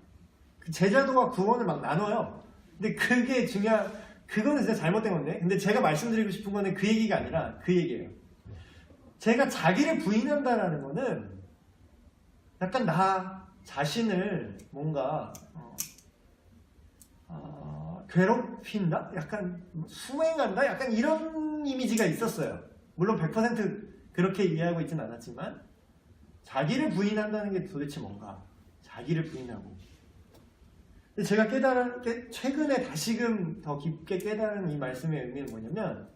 그 제자도와 구원을 막 나눠요. 근데 그게 그거는 진짜 잘못된 건데. 근데 제가 말씀드리고 싶은 거는 그 얘기가 아니라 그 얘기예요. 제가 자기를 부인한다라는 거는 약간 나 자신을 뭔가 괴롭힌다? 약간 수행한다? 약간 이런 이미지가 있었어요. 물론 100% 그렇게 이해하고 있지는 않았지만 자기를 부인한다는 게 도대체 뭔가? 자기를 부인하고. 근데 제가 최근에 다시금 더 깊게 깨달은 이 말씀의 의미는 뭐냐면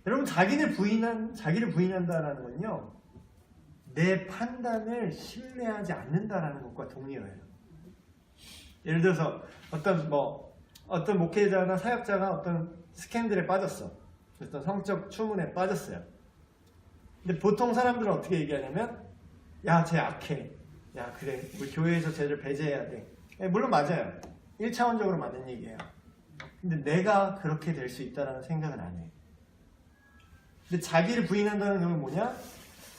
여러분 자기를 부인한다라는 건요 내 판단을 신뢰하지 않는다라는 것과 동의어예요. 예를 들어서 어떤 목회자나 사역자가 어떤 스캔들에 빠졌어. 어떤 성적 추문에 빠졌어요. 근데 보통 사람들은 어떻게 얘기하냐면 야, 쟤 악해. 야, 그래. 우리 교회에서 쟤를 배제해야 돼. 물론 맞아요. 1차원적으로 맞는 얘기예요. 근데 내가 그렇게 될 수 있다는 생각은 안 해. 근데 자기를 부인한다는 건 뭐냐?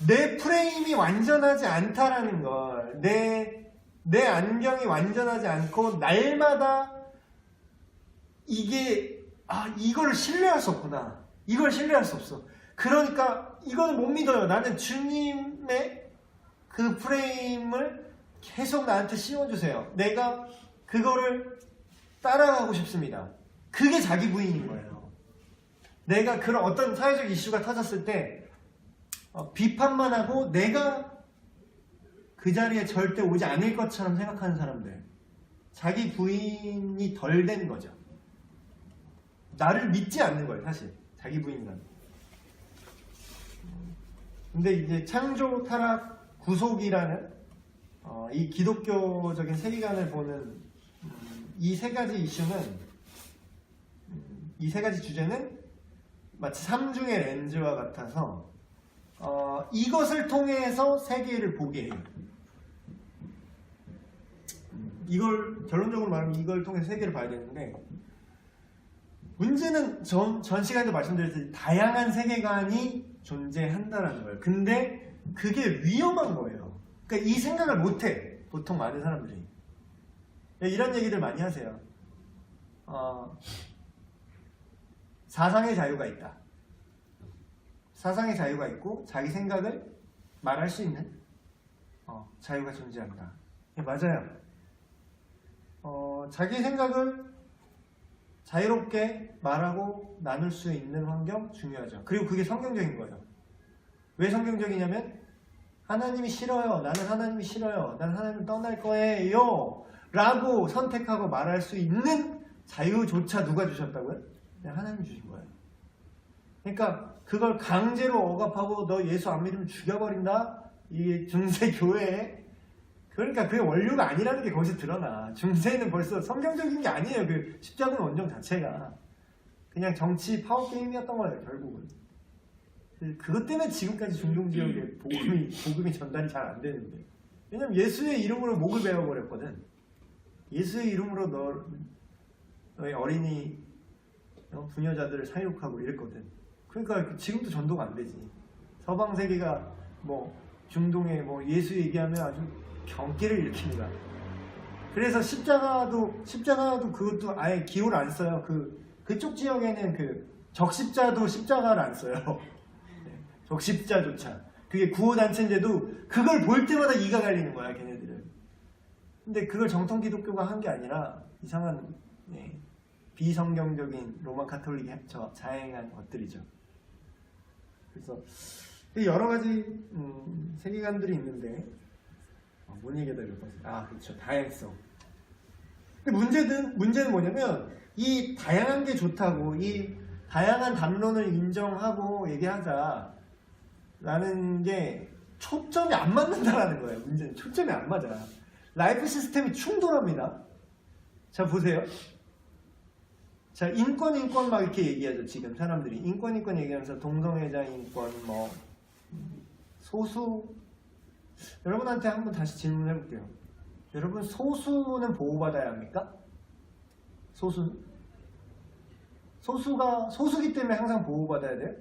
내 프레임이 완전하지 않다라는 걸. 내 안경이 완전하지 않고 날마다 이걸 신뢰할 수 없구나. 이걸 신뢰할 수 없어. 그러니까 이거는 못 믿어요. 나는 주님의 그 프레임을 계속 나한테 씌워주세요. 내가 그거를 따라가고 싶습니다. 그게 자기 부인인 거예요. 내가 그런 어떤 사회적 이슈가 터졌을 때 비판만 하고 내가 그 자리에 절대 오지 않을 것처럼 생각하는 사람들. 자기 부인이 덜 된 거죠. 나를 믿지 않는 거예요, 사실. 자기 부인이란. 근데 이제 창조, 타락, 구속이라는 이 기독교적인 세계관을 보는 이 세 가지 이슈는 이 세 가지 주제는 마치 삼중의 렌즈와 같아서 이것을 통해서 세계를 보게 해요. 이걸 결론적으로 말하면 이걸 통해서 세계를 봐야 되는데 문제는 전 시간에도 말씀드렸듯이 다양한 세계관이 존재한다라는 거예요. 근데 그게 위험한 거예요. 그러니까 이 생각을 못해. 보통 많은 사람들이. 이런 얘기들 많이 하세요. 사상의 자유가 있다. 사상의 자유가 있고 자기 생각을 말할 수 있는 자유가 존재한다. 맞아요. 자기 생각을 자유롭게 말하고 나눌 수 있는 환경 중요하죠. 그리고 그게 성경적인 거예요. 왜 성경적이냐면 하나님이 싫어요. 나는 하나님이 싫어요. 나는 하나님 떠날 거예요. 라고 선택하고 말할 수 있는 자유조차 누가 주셨다고요? 그냥 하나님이 주신 거예요. 그러니까 그걸 강제로 억압하고 너 예수 안 믿으면 죽여버린다? 이 중세 교회에 그러니까 그게 원류가 아니라는 게 거기서 드러나. 중세는 벌써 성경적인 게 아니에요. 그 십자군 원정 자체가. 그냥 정치 파워 게임이었던 거예요, 결국은. 그것 때문에 지금까지 중동 지역에 복음이 전달이 잘 안 되는데. 왜냐면 예수의 이름으로 목을 베어버렸거든. 예수의 이름으로 너의 어린이 부녀자들을 사육하고 이랬거든. 그러니까 지금도 전도가 안 되지. 서방 세계가 뭐 중동에 뭐 예수 얘기하면 아주 경기를 일으킵니다. 그래서 십자가도 그것도 아예 기호를 안 써요. 그쪽 지역에는 그 적십자도 십자가를 안 써요. 적십자조차. 그게 구호단체인데도 그걸 볼 때마다 이가 갈리는 거야, 걔네들은. 근데 그걸 정통 기독교가 한 게 아니라 이상한 비성경적인 로마 카톨릭이 자행한 것들이죠. 그래서 여러 가지 세계관들이 있는데 뭔 얘기하다 이랬어? 그렇죠. 다양성. 근데 문제는 뭐냐면 이 다양한 게 좋다고 이 다양한 담론을 인정하고 얘기하자 라는 게 초점이 안 맞는다라는 거예요. 문제는 초점이 안 맞아. 라이프 시스템이 충돌합니다. 자 보세요. 자 인권 막 이렇게 얘기하죠. 지금 사람들이 인권 얘기하면서 동성애자 인권 뭐 소수 여러분한테 한번 다시 질문해 볼게요. 여러분 소수는 보호받아야 합니까? 소수기 때문에 항상 보호받아야 돼요?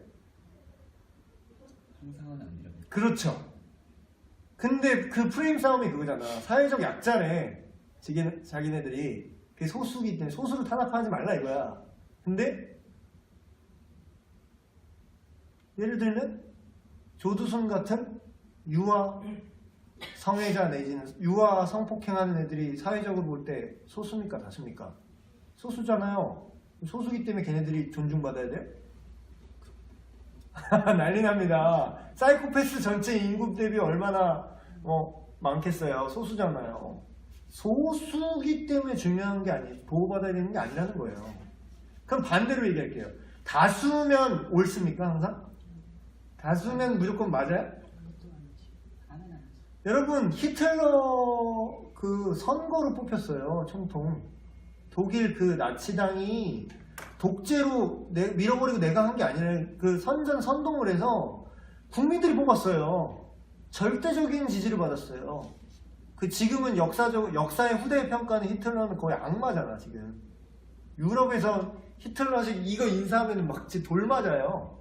항상은 아니라. 그렇죠. 근데 그 프레임 싸움이 그거잖아. 사회적 약자래. 자기네들이 그게 소수기 때문에 소수를 탄압하지 말라 이거야. 근데 예를 들면 조두순 같은 유아 성애자 내지는 유아 성폭행하는 애들이 사회적으로 볼 때 소수입니까 다수입니까? 소수잖아요. 소수기 때문에 걔네들이 존중받아야 돼요? 난리 납니다. 사이코패스 전체 인구 대비 얼마나 많겠어요. 소수잖아요. 소수기 때문에 중요한 게 아니에요. 보호받아야 되는 게 아니라는 거예요. 그럼 반대로 얘기할게요. 다수면 옳습니까 항상? 다수면 무조건 맞아요? 여러분 히틀러 그 선거로 뽑혔어요. 총통. 독일 그 나치당이 독재로 밀어버리고 내가 한 게 아니라 그 선동을 해서 국민들이 뽑았어요. 절대적인 지지를 받았어요. 그 지금은 역사의 후대 평가는 히틀러는 거의 악마잖아 지금. 유럽에서 히틀러식 이거 인사하면 막 돌 맞아요.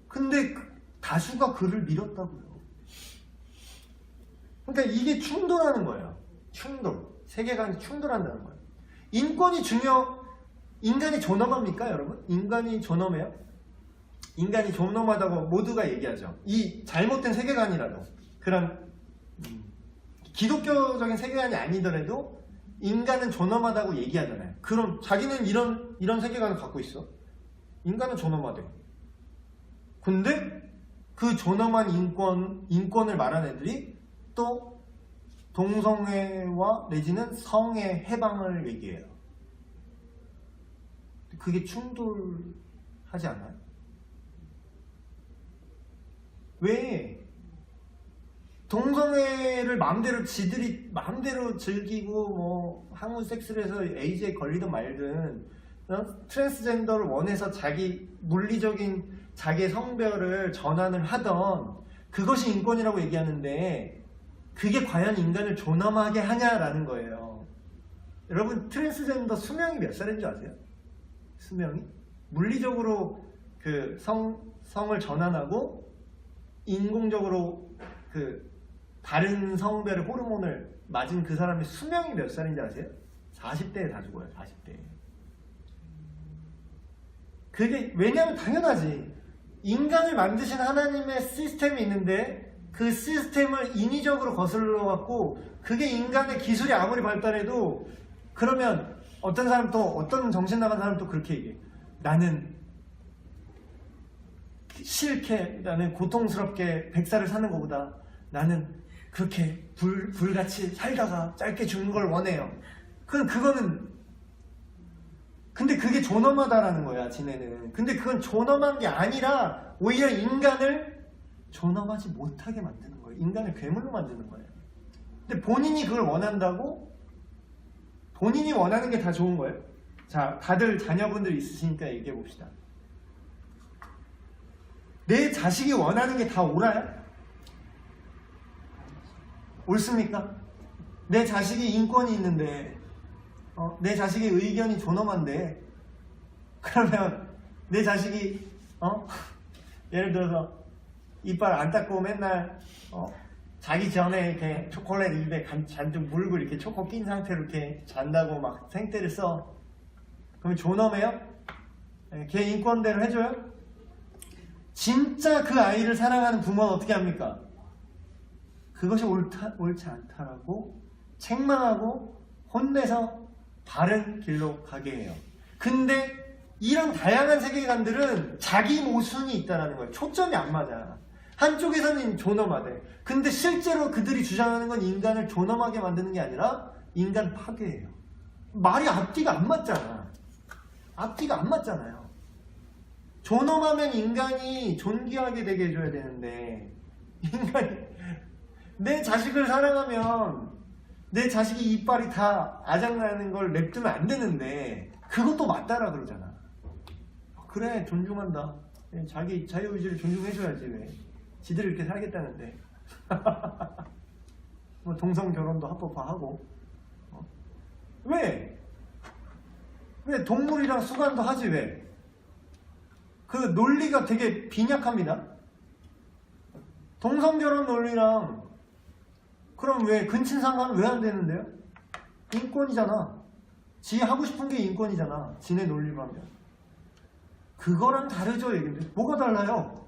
근데 다수가 그를 밀었다고요. 그러니까 이게 충돌하는 거예요. 충돌. 세계관이 충돌한다는 거예요. 인간이 존엄합니까 여러분? 인간이 존엄해요? 인간이 존엄하다고 모두가 얘기하죠. 이 잘못된 세계관이라도 그런 기독교적인 세계관이 아니더라도 인간은 존엄하다고 얘기하잖아요. 그럼 자기는 이런 세계관을 갖고 있어. 인간은 존엄하대. 근데 그 존엄한 인권을 말하는 애들이 또 동성애와 내지는 성의 해방을 얘기해요. 그게 충돌하지 않아요? 왜? 동성애를 지들이 마음대로 즐기고 뭐 항문 섹스를 해서 에이즈에 걸리든 말든 트랜스젠더를 원해서 물리적인 자기의 성별을 전환을 하던 그것이 인권이라고 얘기하는데 그게 과연 인간을 존엄하게 하냐라는 거예요. 여러분 트랜스젠더 수명이 몇 살인 줄 아세요? 수명이? 물리적으로 그 성을 전환하고 인공적으로 그 다른 성별의 호르몬을 맞은 그 사람의 수명이 몇 살인지 아세요? 40대에 다 죽어요. 40대에. 그게 왜냐하면 당연하지. 인간을 만드신 하나님의 시스템이 있는데 그 시스템을 인위적으로 거슬러 갖고 그게 인간의 기술이 아무리 발달해도 그러면 어떤 사람 또 어떤 정신 나간 사람 또 그렇게 얘기해. 나는 싫게 나는 고통스럽게 100살을 사는 것보다 나는 그렇게 불같이 살다가 짧게 죽는 걸 원해요. 그거는 근데 그게 존엄하다라는 거야 지네는. 근데 그건 존엄한 게 아니라 오히려 인간을 존엄하지 못하게 만드는 거예요. 인간을 괴물로 만드는 거예요. 근데 본인이 그걸 원한다고? 본인이 원하는 게 다 좋은 거예요? 자, 다들 자녀분들 있으시니까 얘기해 봅시다. 내 자식이 원하는 게 다 옳아요? 옳습니까? 내 자식이 인권이 있는데, 내 자식의 의견이 존엄한데, 그러면 내 자식이 예를 들어서 이빨 안 닦고 맨날 자기 전에 이렇게 초콜릿 입에 잔뜩 물고 이렇게 초코 낀 상태로 이렇게 잔다고 막 생떼를 써. 그럼 존엄해요? 걔 인권대로 해줘요? 진짜 그 아이를 사랑하는 부모는 어떻게 합니까? 그것이 옳지 않다라고 책망하고 혼내서 바른 길로 가게 해요. 근데 이런 다양한 세계관들은 자기 모순이 있다는 거예요. 초점이 안 맞아. 한쪽에서는 존엄하대. 근데 실제로 그들이 주장하는 건 인간을 존엄하게 만드는 게 아니라 인간 파괴예요. 말이 앞뒤가 안 맞잖아. 앞뒤가 안 맞잖아요. 존엄하면 인간이 존귀하게 되게 해줘야 되는데, 인간이 내 자식을 사랑하면 내 자식이 이빨이 다 아작나는 걸 냅두면 안 되는데, 그것도 맞다라 그러잖아. 그래, 존중한다. 자기 자유의지를 존중해줘야지. 왜 지들이 이렇게 살겠다는데. 뭐 동성 결혼도 합법화하고. 왜 동물이랑 수간도 하지? 왜? 그 논리가 되게 빈약합니다. 동성 결혼 논리랑, 그럼 왜 근친상간은 왜 안 되는데요? 인권이잖아. 지 하고 싶은 게 인권이잖아. 지네 논리로 하면. 그거랑 다르죠, 얘기인데. 뭐가 달라요?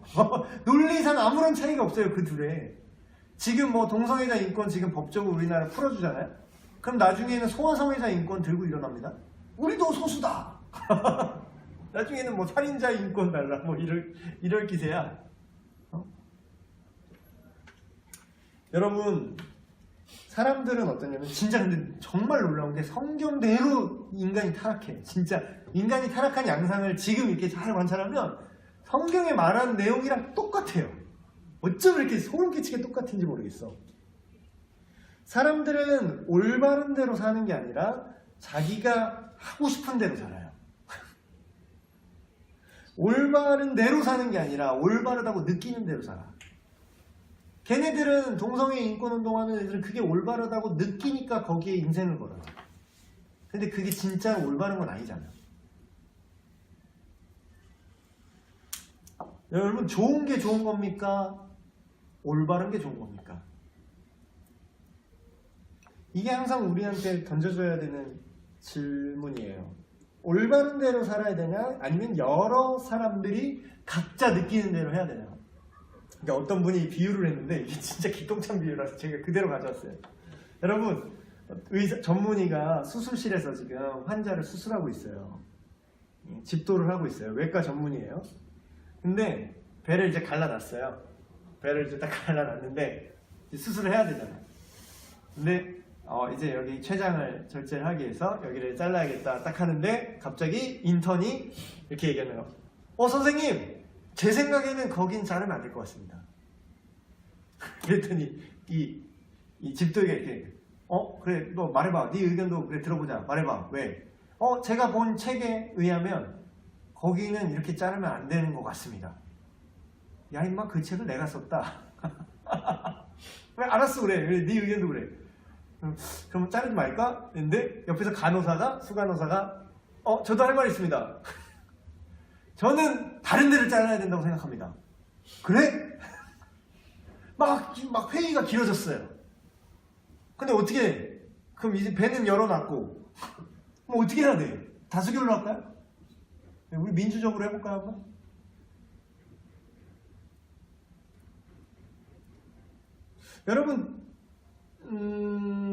논리상 아무런 차이가 없어요, 그 둘에. 지금 뭐 동성애자 인권 지금 법적으로 우리나라 풀어주잖아요? 그럼 나중에는 소아성애자 인권 들고 일어납니다. 우리도 소수다! 나중에는 뭐 살인자 인권 달라, 뭐 이럴 기세야. 여러분, 사람들은 어떠냐면, 진짜 근데 정말 놀라운 게 성경대로 인간이 타락해. 진짜 인간이 타락한 양상을 지금 이렇게 잘 관찰하면 성경에 말하는 내용이랑 똑같아요. 어쩜 이렇게 소름 끼치게 똑같은지 모르겠어. 사람들은 올바른 대로 사는 게 아니라 자기가 하고 싶은 대로 살아요. 올바른 대로 사는 게 아니라 올바르다고 느끼는 대로 살아. 걔네들은 동성애 인권운동하는 애들은 그게 올바르다고 느끼니까 거기에 인생을 걸어요. 근데 그게 진짜 올바른 건 아니잖아. 여러분, 좋은 게 좋은 겁니까? 올바른 게 좋은 겁니까? 이게 항상 우리한테 던져줘야 되는 질문이에요. 올바른 대로 살아야 되냐? 아니면 여러 사람들이 각자 느끼는 대로 해야 되냐? 그러니까 어떤 분이 비유를 했는데, 이게 진짜 기똥찬 비유라서 제가 그대로 가져왔어요. 여러분, 전문의가 수술실에서 지금 환자를 수술하고 있어요. 집도를 하고 있어요. 외과 전문의예요. 근데 배를 이제 갈라놨어요. 배를 이제 딱 갈라놨는데 이제 수술을 해야 되잖아요. 근데 이제 여기 췌장을 절제를 하기 위해서 여기를 잘라야겠다 딱 하는데 갑자기 인턴이 이렇게 얘기하는 거. 선생님! 제 생각에는 거긴 자르면 안 될 것 같습니다. 그랬더니 이 집도기가 이렇게 그래, 너 말해봐. 네 의견도 그래 들어보자. 말해봐. 왜? 제가 본 책에 의하면 거기는 이렇게 자르면 안 되는 것 같습니다. 야 임마, 그 책을 내가 썼다. 왜? 알았어, 그래. 네 의견도 그래. 그럼 자르지 말까? 근데 옆에서 수간호사가 저도 할 말 있습니다. 저는 다른 데를 잘라야 된다고 생각합니다. 그래? 막 회의가 길어졌어요. 근데 어떻게 해? 그럼 이제 배는 열어놨고 뭐 어떻게 해야 돼? 다수결로 할까요? 우리 민주적으로 해볼까요 한번? 여러분,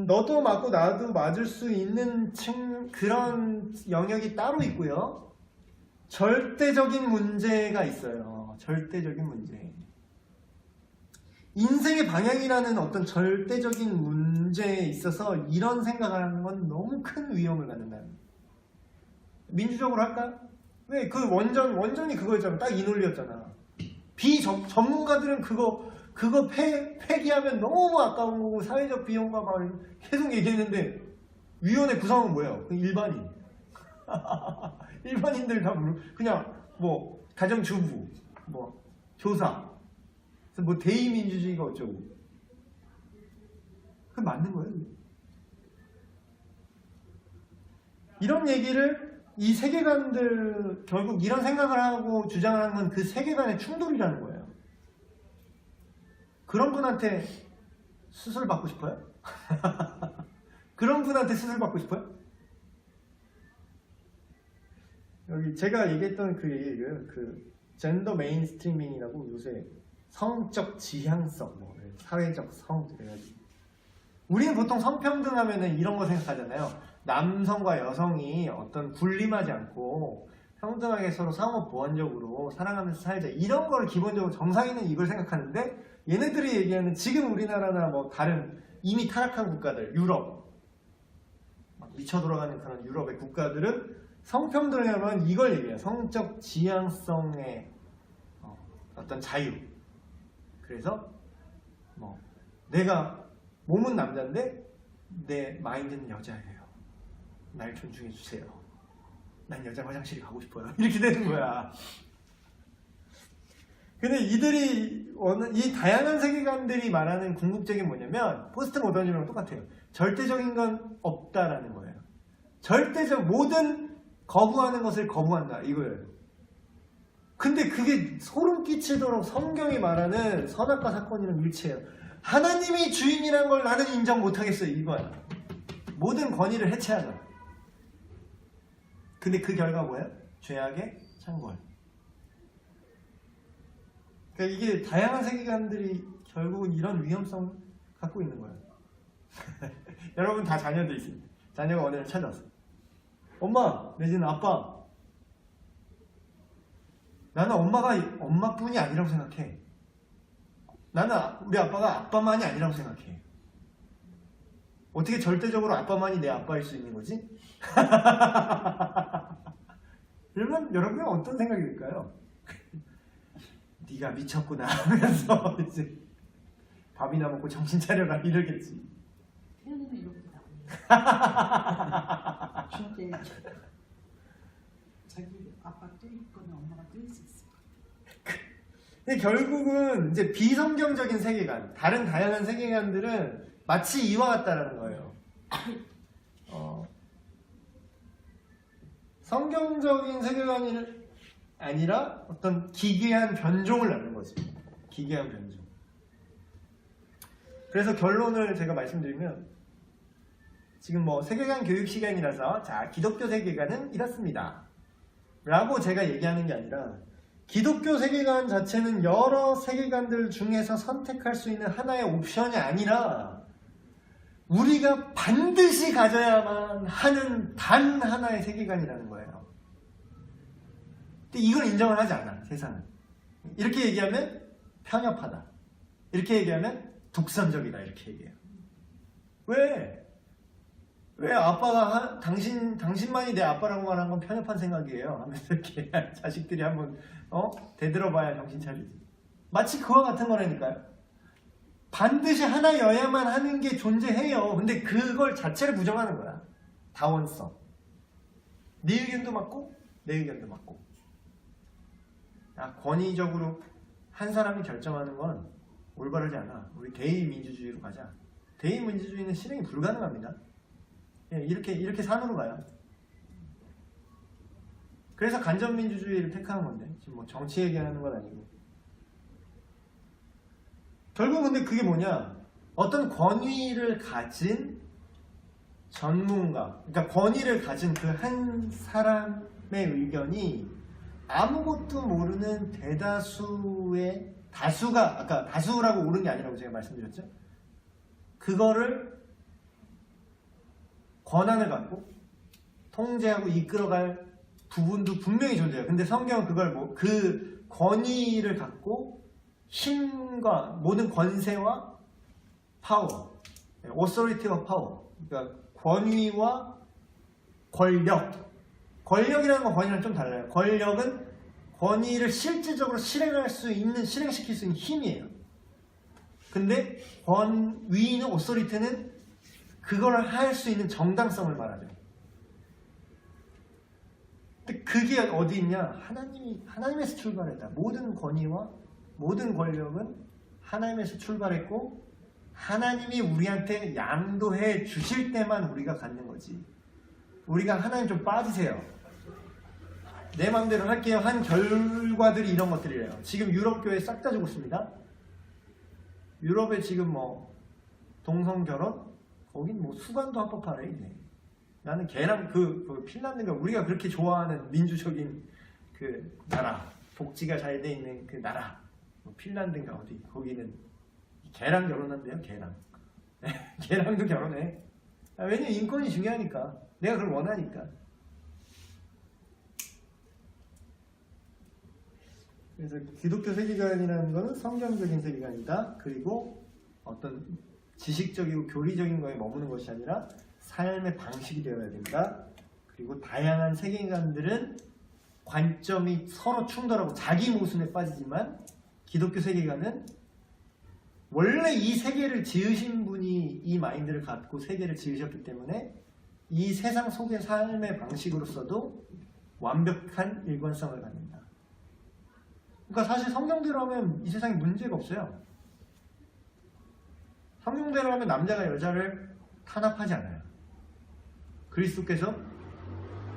너도 맞고 나도 맞을 수 있는 그런 영역이 따로 있고요. 절대적인 문제가 있어요. 절대적인 문제. 인생의 방향이라는 어떤 절대적인 문제에 있어서 이런 생각을 하는 건 너무 큰 위험을 갖는다는 거예요. 민주적으로 할까? 왜? 그 원전이 그거였잖아. 딱 이 논리였잖아. 전문가들은 그거 폐기하면 너무 아까운 거고 사회적 비용과 막 계속 얘기했는데 위원회 구성은 뭐예요? 그 일반인. 일반인들 다 그냥 뭐 가정주부, 뭐 교사, 뭐 대의민주주의가 어쩌고. 그게 맞는 거예요. 이런 얘기를 이 세계관들 결국 이런 생각을 하고 주장을 하는 건 그 세계관의 충돌이라는 거예요. 그런 분한테 수술 받고 싶어요? 그런 분한테 수술 받고 싶어요? 여기 제가 얘기했던 그 얘기를 그 젠더 메인스트리밍이라고 요새 성적 지향성, 뭐 사회적 성 그래가지고 우리는 보통 성평등하면은 이런 거 생각하잖아요. 남성과 여성이 어떤 군림하지 않고 평등하게 서로 상호 보완적으로 살아가면서 살자 이런 걸 기본적으로 정상인은 이걸 생각하는데 얘네들이 얘기하는 지금 우리나라나 뭐 다른 이미 타락한 국가들 유럽 막 미쳐 돌아가는 그런 유럽의 국가들은 성평등을 하면 이걸 얘기해요. 성적 지향성의 어떤 자유. 그래서 뭐 내가 몸은 남자인데 내 마인드는 여자예요. 날 존중해 주세요. 난 여자 화장실에 가고 싶어요. 이렇게 되는 거야. 근데 이들이 이 다양한 세계관들이 말하는 궁극적인 뭐냐면 포스트 모더니즘이랑 똑같아요. 절대적인 건 없다라는 거예요. 모든 거부하는 것을 거부한다 이거예요. 근데 그게 소름 끼치도록 성경이 말하는 선악과 사건이랑 일치해요. 하나님이 주인이라는 걸 나는 인정 못하겠어요 이거야. 모든 권위를 해체하자. 근데 그 결과 뭐예요? 죄악의 창궐. 그러니까 이게 다양한 세계관들이 결국은 이런 위험성을 갖고 있는 거예요. 여러분 다 자녀도 있습니다. 자녀가 어디를 찾아왔어요. 엄마 내지는 아빠 나는 엄마가 엄마뿐이 아니라고 생각해. 나는 우리 아빠가 아빠만이 아니라고 생각해. 어떻게 절대적으로 아빠만이 내 아빠일 수 있는 거지? 그러면 여러분은 어떤 생각이 들까요? 네가 미쳤구나 하면서 이제 밥이나 먹고 정신 차려라 이러겠지. 태연이는 이러고 나오네. 중학교 때 자기 아빠 또 있거나 엄마가 또 있을 수 있어. 근데 결국은 이제 비성경적인 세계관, 다른 다양한 세계관들은 마치 이와 같다라는 거예요. 성경적인 세계관이 아니라 어떤 기괴한 변종을 낳는 거지. 기괴한 변종. 그래서 결론을 제가 말씀드리면 지금 뭐 세계관 교육 시간이라서 자 기독교 세계관은 이렇습니다 라고 제가 얘기하는 게 아니라 기독교 세계관 자체는 여러 세계관들 중에서 선택할 수 있는 하나의 옵션이 아니라 우리가 반드시 가져야만 하는 단 하나의 세계관이라는 거예요. 근데 이걸 인정을 하지 않아 세상은. 이렇게 얘기하면 편협하다, 이렇게 얘기하면 독선적이다 이렇게 얘기해요. 왜 아빠가 당신만이 내 아빠라고 말한 건 편협한 생각이에요 하면서 이렇게 자식들이 한번 되들어봐야 정신 차리지. 마치 그와 같은 거라니까요. 반드시 하나여야만 하는 게 존재해요. 근데 그걸 자체를 부정하는 거야. 다원성. 네 의견도 맞고 내 의견도 맞고. 권위적으로 한 사람이 결정하는 건 올바르지 않아. 우리 대의민주주의로 가자. 대의민주주의는 실행이 불가능합니다. 이렇게 산으로 가요. 그래서 간접민주주의를 택하는 건데 지금 뭐 정치 얘기하는 건 아니고. 결국 근데 그게 뭐냐, 어떤 권위를 가진 전문가, 그러니까 권위를 가진 그 한 사람의 의견이 아무것도 모르는 대다수의 다수가, 아까 다수라고 옳은 게 아니라고 제가 말씀드렸죠. 그거를 권한을 갖고 통제하고 이끌어갈 부분도 분명히 존재해요. 근데 성경은 그걸 그 권위를 갖고 힘과 모든 권세와 파워, authority of power, 그러니까 권위와 권력이라는 건 권위랑 좀 달라요. 권력은 권위를 실질적으로 실행시킬 수 있는 힘이에요. 근데 권위는 authority는 그걸 할 수 있는 정당성을 말하죠. 그게 어디 있냐? 하나님에서 출발했다. 모든 권위와 모든 권력은 하나님에서 출발했고 하나님이 우리한테 양도해 주실 때만 우리가 갖는 거지. 우리가 하나님 좀 빠지세요. 내 마음대로 할게요. 한 결과들이 이런 것들이래요. 지금 유럽 교회 싹 다 죽었습니다. 유럽에 지금 뭐 동성 결혼? 거긴 뭐 수관도 합법화래 이제. 나는 걔랑 그 핀란드가 우리가 그렇게 좋아하는 민주적인 그 나라, 복지가 잘 돼 있는 그 나라, 뭐 핀란드인가 어디 거기는 걔랑 결혼한대요. 걔랑. 걔랑도 결혼해. 왜냐면 인권이 중요하니까. 내가 그걸 원하니까. 그래서 기독교 세계관이라는 것은 성경적인 세계관이다. 그리고 어떤 지식적이고 교리적인 거에 머무는 것이 아니라 삶의 방식이 되어야 된다. 그리고 다양한 세계관들은 관점이 서로 충돌하고 자기 모순에 빠지지만 기독교 세계관은 원래 이 세계를 지으신 분이 이 마인드를 갖고 세계를 지으셨기 때문에 이 세상 속의 삶의 방식으로서도 완벽한 일관성을 갖는다. 그러니까 사실 성경대로 하면 이 세상에 문제가 없어요. 성경대로 하면 남자가 여자를 탄압하지 않아요. 그리스도께서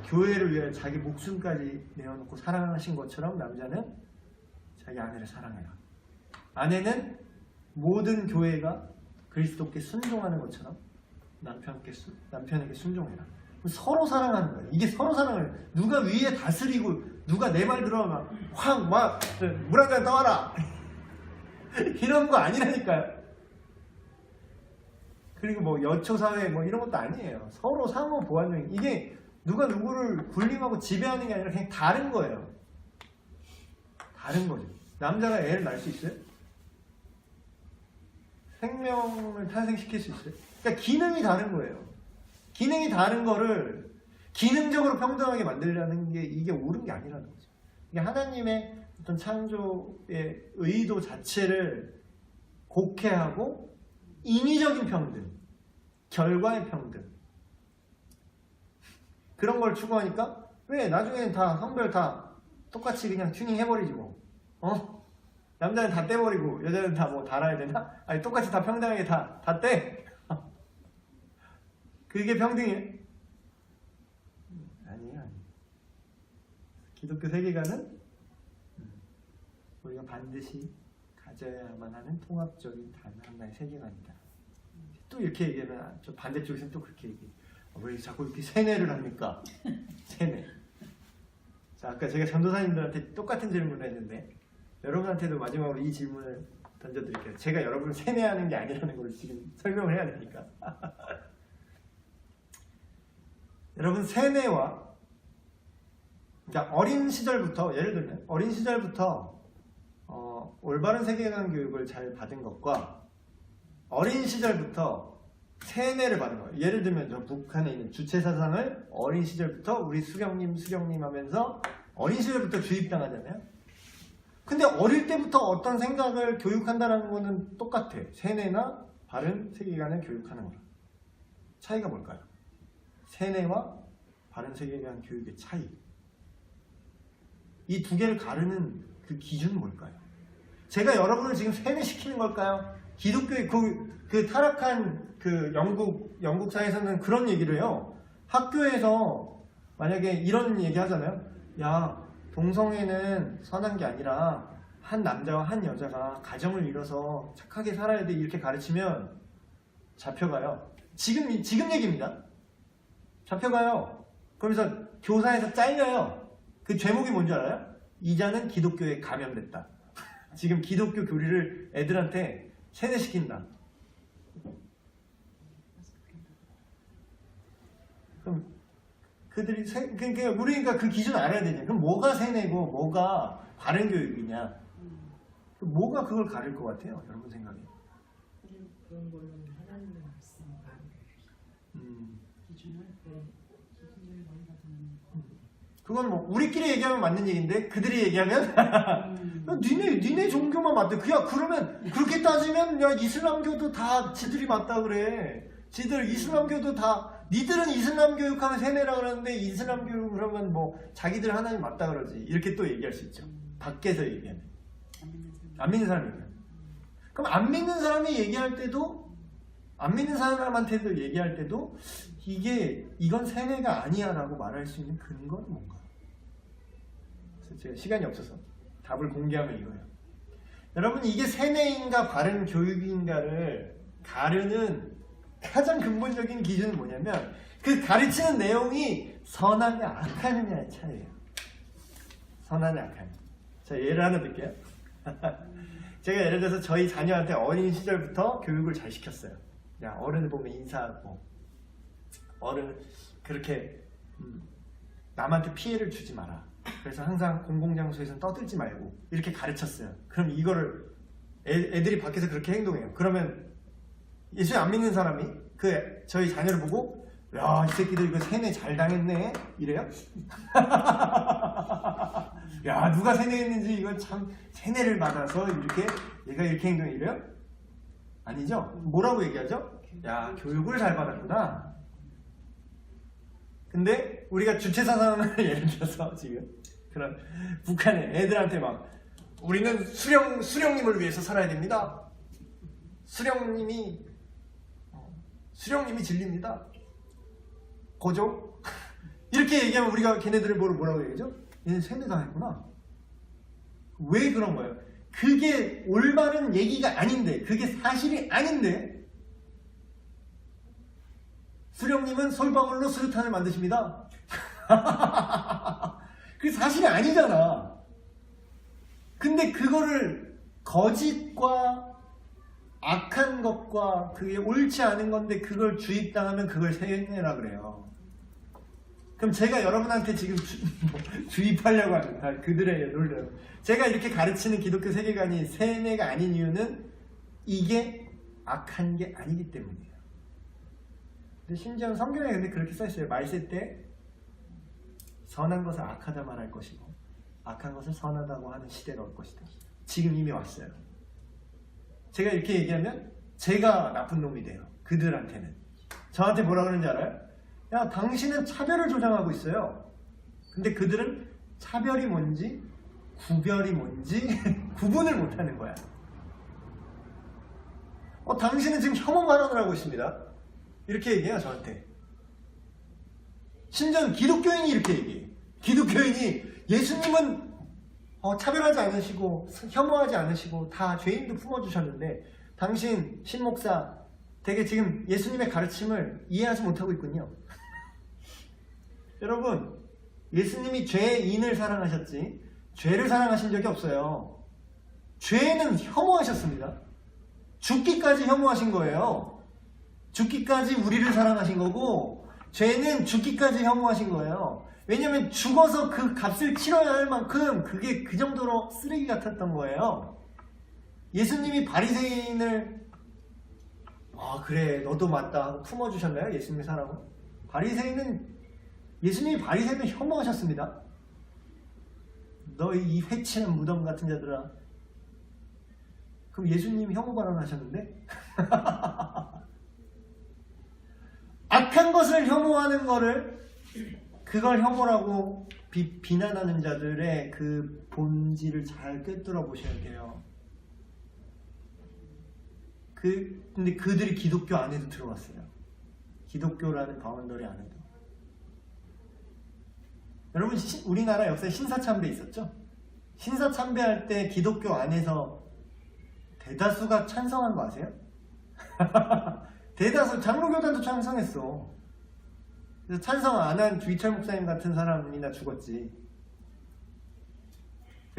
교회를 위해 자기 목숨까지 내어놓고 사랑하신 것처럼 남자는 자기 아내를 사랑해라. 아내는 모든 교회가 그리스도께 순종하는 것처럼 남편에게 순종해라. 서로 사랑하는 거예요. 이게 서로 사랑을 누가 위에 다스리고 누가 내 말 들어만 확 물 한 잔 떠와라 이런 거 아니라니까요. 그리고 뭐 여초사회 뭐 이런 것도 아니에요. 서로 상호 보완. 이게 누가 누구를 군림하고 지배하는 게 아니라 그냥 다른 거예요. 다른 거죠. 남자가 애를 낳을 수 있어요? 생명을 탄생시킬 수 있어요? 그러니까 기능이 다른 거예요. 기능이 다른 거를 기능적으로 평등하게 만들려는 게 이게 옳은 게 아니라는 거죠. 이게 하나님의 어떤 창조의 의도 자체를 곡해하고 인위적인 평등, 결과의 평등 그런 걸 추구하니까 왜 나중에는 다 성별 다 똑같이 그냥 튜닝 해버리지 뭐. 남자는 다 떼버리고 여자는 다 뭐 달아야 되나? 아니 똑같이 다 평등하게 다 떼. 그게 평등이에요? 아니에요. 기독교 세계관은 우리가 반드시 가져야만 하는 통합적인 단 하나의 세계관이다. 또 이렇게 얘기하면 저 반대쪽에서는 또 그렇게 얘기해요. 왜 자꾸 이렇게 세뇌를 합니까? 세뇌. 자, 아까 제가 전도사님들한테 똑같은 질문을 했는데 여러분한테도 마지막으로 이 질문을 던져드릴게요. 제가 여러분을 세뇌하는 게 아니라는 걸 지금 설명을 해야 되니까. 여러분 세뇌와 그러니까 어린 시절부터 예를 들면 어린 시절부터 올바른 세계관 교육을 잘 받은 것과 어린 시절부터 세뇌를 받은 거예요. 예를 들면 저 북한에 있는 주체사상을 어린 시절부터 우리 수경님 하면서 어린 시절부터 주입당하잖아요. 근데 어릴 때부터 어떤 생각을 교육한다는 거는 똑같아. 세뇌나 바른 세계관을 교육하는 거랑 차이가 뭘까요? 세뇌와 바른 세계관 교육의 차이. 이 두 개를 가르는 그 기준은 뭘까요? 제가 여러분을 지금 세뇌시키는 걸까요? 기독교의 그 타락한 그 영국 사회에서는 그런 얘기를 해요. 학교에서 만약에 이런 얘기 하잖아요. 야, 동성애는 선한 게 아니라 한 남자와 한 여자가 가정을 이뤄서 착하게 살아야 돼 이렇게 가르치면 잡혀가요. 지금 얘기입니다. 잡혀가요. 그러면서 교사에서 잘려요. 그 제목이 뭔지 알아요? 이자는 기독교에 감염됐다. 지금 기독교 교리를 애들한테 세뇌시킨다. 그럼 그들이 그러니까 우리가 그 기준 알아야 되냐? 그럼 뭐가 세뇌고 뭐가 바른 교육이냐? 뭐가 그걸 가릴 것 같아요? 여러분 생각에? 그런 거는 하나님의 말씀 기준을 뭔가 그건 뭐 우리끼리 얘기하면 맞는 얘기인데 그들이 얘기하면 니네 종교만 맞대. 그러면 그렇게 따지면 야 이슬람교도 다 지들이 맞다 그래. 지들 이슬람교도 다 니들은 이슬람 교육하면 세뇌라 그러는데 이슬람 교육 그러면 뭐 자기들 하나님 맞다 그러지. 이렇게 또 얘기할 수 있죠. 밖에서 얘기하면. 안 믿는 사람이 얘기하면. 그럼 안 믿는 사람이 얘기할 때도, 안 믿는 사람한테도 얘기할 때도 이건 세뇌가 아니야 라고 말할 수 있는 근거는 뭔가? 그래서 제가 시간이 없어서 답을 공개하면 이거예요. 여러분, 이게 세뇌인가 바른 교육인가를 가르는 가장 근본적인 기준은 뭐냐면 그 가르치는 내용이 선하냐 악하느냐의 차이예요. 선하냐 악하냐. 자, 예를 하나 들게요. 제가 예를 들어서 저희 자녀한테 어린 시절부터 교육을 잘 시켰어요. 야, 어른을 보면 인사하고, 어른 그렇게 남한테 피해를 주지 마라. 그래서 항상 공공장소에서는 떠들지 말고 이렇게 가르쳤어요. 그럼 이거를 애들이 밖에서 그렇게 행동해요. 그러면 예수 안 믿는 사람이 저희 자녀를 보고 야, 이 새끼들 이거 세뇌 잘 당했네 이래요? 야, 누가 세뇌했는지 이거 참 세뇌를 받아서 얘가 이렇게 행동해 이래요? 아니죠? 뭐라고 얘기하죠? 야, 교육을 잘 받았구나. 근데 우리가 주체사상을 예를 들어서 지금 그런 북한의 애들한테 막 우리는 수령님을 위해서 살아야 됩니다. 수령님이 진리입니다. 고조? 이렇게 얘기하면 우리가 걔네들을 뭐라고 얘기하죠? 얘는 세뇌당했구나. 왜 그런 거예요? 그게 올바른 얘기가 아닌데, 그게 사실이 아닌데, 수령님은 솔방울로 수류탄을 만드십니다. 그게 사실이 아니잖아. 근데 그거를 거짓과 악한 것과 그게 옳지 않은 건데 그걸 주입당하면 그걸 세뇌라 그래요. 그럼 제가 여러분한테 지금 주입하려고 하는 그들의 논리를 제가 이렇게 가르치는 기독교 세계관이 세뇌가 아닌 이유는 이게 악한 게 아니기 때문이에요. 근데 심지어 성경에 근데 그렇게 써있어요. 말세 때 선한 것을 악하다 말할 것이고 악한 것을 선하다고 하는 시대가 올 것이다. 지금 이미 왔어요. 제가 이렇게 얘기하면 제가 나쁜 놈이 돼요. 그들한테는. 저한테 뭐라 그러는지 알아요? 야, 당신은 차별을 조장하고 있어요. 근데 그들은 차별이 뭔지 구별이 뭔지 구분을 못하는 거야. 당신은 지금 혐오 발언을 하고 있습니다. 이렇게 얘기해요, 저한테. 심지어 기독교인이 이렇게 얘기해요. 기독교인이 예수님은 차별하지 않으시고 혐오하지 않으시고 다 죄인도 품어주셨는데 당신 신목사 되게 지금 예수님의 가르침을 이해하지 못하고 있군요. 여러분, 예수님이 죄인을 사랑하셨지 죄를 사랑하신 적이 없어요. 죄는 혐오하셨습니다. 죽기까지 혐오하신 거예요. 죽기까지 우리를 사랑하신 거고 죄는 죽기까지 혐오하신 거예요. 왜냐면 죽어서 그 값을 치러야 할 만큼 그게 그 정도로 쓰레기 같았던 거예요. 예수님이 바리새인을 그래 너도 맞다 하고 품어주셨나요? 예수님의 사랑은? 예수님이 바리새인을 혐오하셨습니다. 너희 이 회치는 무덤 같은 자들아. 그럼 예수님이 혐오 발언하셨는데? 악한 것을 혐오하는 거를 그걸 혐오라고 비난하는 자들의 그 본질을 잘 꿰뚫어 보셔야 돼요. 근데 그들이 기독교 안에도 들어왔어요. 기독교라는 바운더리 안에도. 여러분, 우리나라 역사에 신사참배 있었죠? 신사참배할 때 기독교 안에서 대다수가 찬성한 거 아세요? 대다수, 장로교단도 찬성했어. 그래서 찬성 안 한 주희철 목사님 같은 사람이나 죽었지.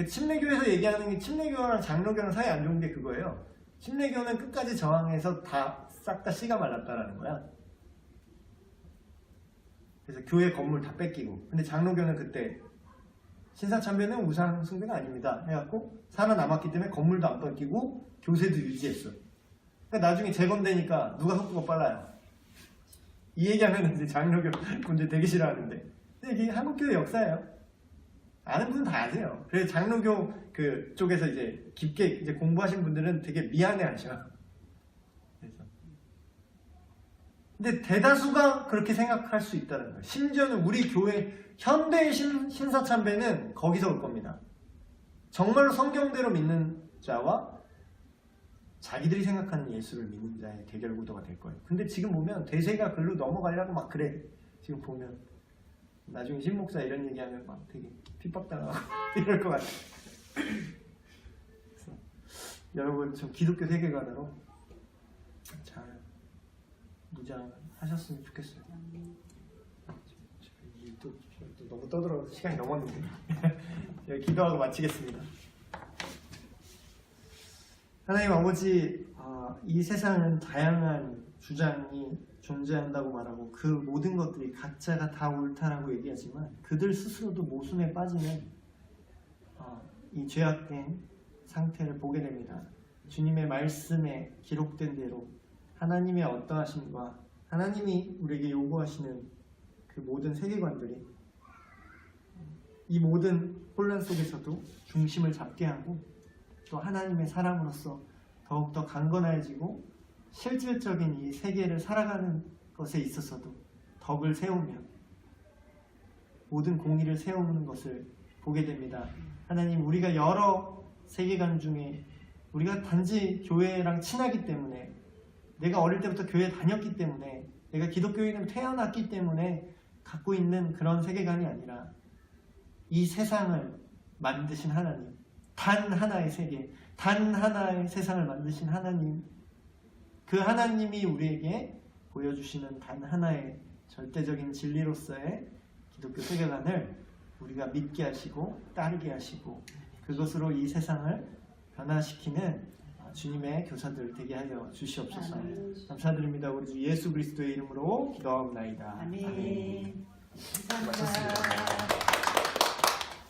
침례교에서 얘기하는 게 침례교랑 장로교랑 사이 안 좋은 게 그거예요. 침례교는 끝까지 저항해서 싹 다 씨가 말랐다라는 거야. 그래서 교회 건물 다 뺏기고. 근데 장로교는 그때 신사참배는 우상 숭배가 아닙니다 해갖고 살아남았기 때문에 건물도 안 뺏기고 교세도 유지했어. 그러니까 나중에 재건되니까 누가 속도가 빨라요. 이 얘기하면 이제 장로교 이제 되게 싫어하는데, 근데 이게 한국교회 역사예요. 아는 분은 다 아세요. 그래서 장로교 그 쪽에서 이제 깊게 이제 공부하신 분들은 되게 미안해하셔. 그래서 근데 대다수가 그렇게 생각할 수 있다는 거예요. 심지어는 우리 교회 현대의 신사참배는 거기서 올 겁니다. 정말로 성경대로 믿는 자와 자기들이 생각하는 예수를 믿는 자의 대결 구도가 될 거예요. 근데 지금 보면 대세가 글로 넘어가려고 막 그래. 지금 보면 나중에 신목사 이런 얘기하면 막 되게 핍박당하고 이럴 것 같아요. 그래서 여러분 좀 기독교 세계관으로 잘 무장하셨으면 좋겠어요. 또 너무 떠들어서 시간이 넘었는데 여기 기도하고 마치겠습니다. 하나님 아버지, 이 세상은 다양한 주장이 존재한다고 말하고 그 모든 것들이 각자가 다 옳다라고 얘기하지만 그들 스스로도 모순에 빠지는 이 죄악된 상태를 보게 됩니다. 주님의 말씀에 기록된 대로 하나님의 어떠하심과 하나님이 우리에게 요구하시는 그 모든 세계관들이 이 모든 혼란 속에서도 중심을 잡게 하고 또 하나님의 사람으로서 더욱더 강건해지고 실질적인 이 세계를 살아가는 것에 있어서도 덕을 세우며 모든 공의를 세우는 것을 보게 됩니다. 하나님, 우리가 여러 세계관 중에 우리가 단지 교회랑 친하기 때문에 내가 어릴 때부터 교회 다녔기 때문에 내가 기독교인으로 태어났기 때문에 갖고 있는 그런 세계관이 아니라 이 세상을 만드신 하나님, 단 하나의 세계, 단 하나의 세상을 만드신 하나님, 그 하나님이 우리에게 보여주시는 단 하나의 절대적인 진리로서의 기독교 세계관을 우리가 믿게 하시고 따르게 하시고 그것으로 이 세상을 변화시키는 주님의 교사들 되게 하여 주시옵소서. 감사드립니다. 우리 주 예수 그리스도의 이름으로 기도하옵나이다. 아멘. 감사합니다.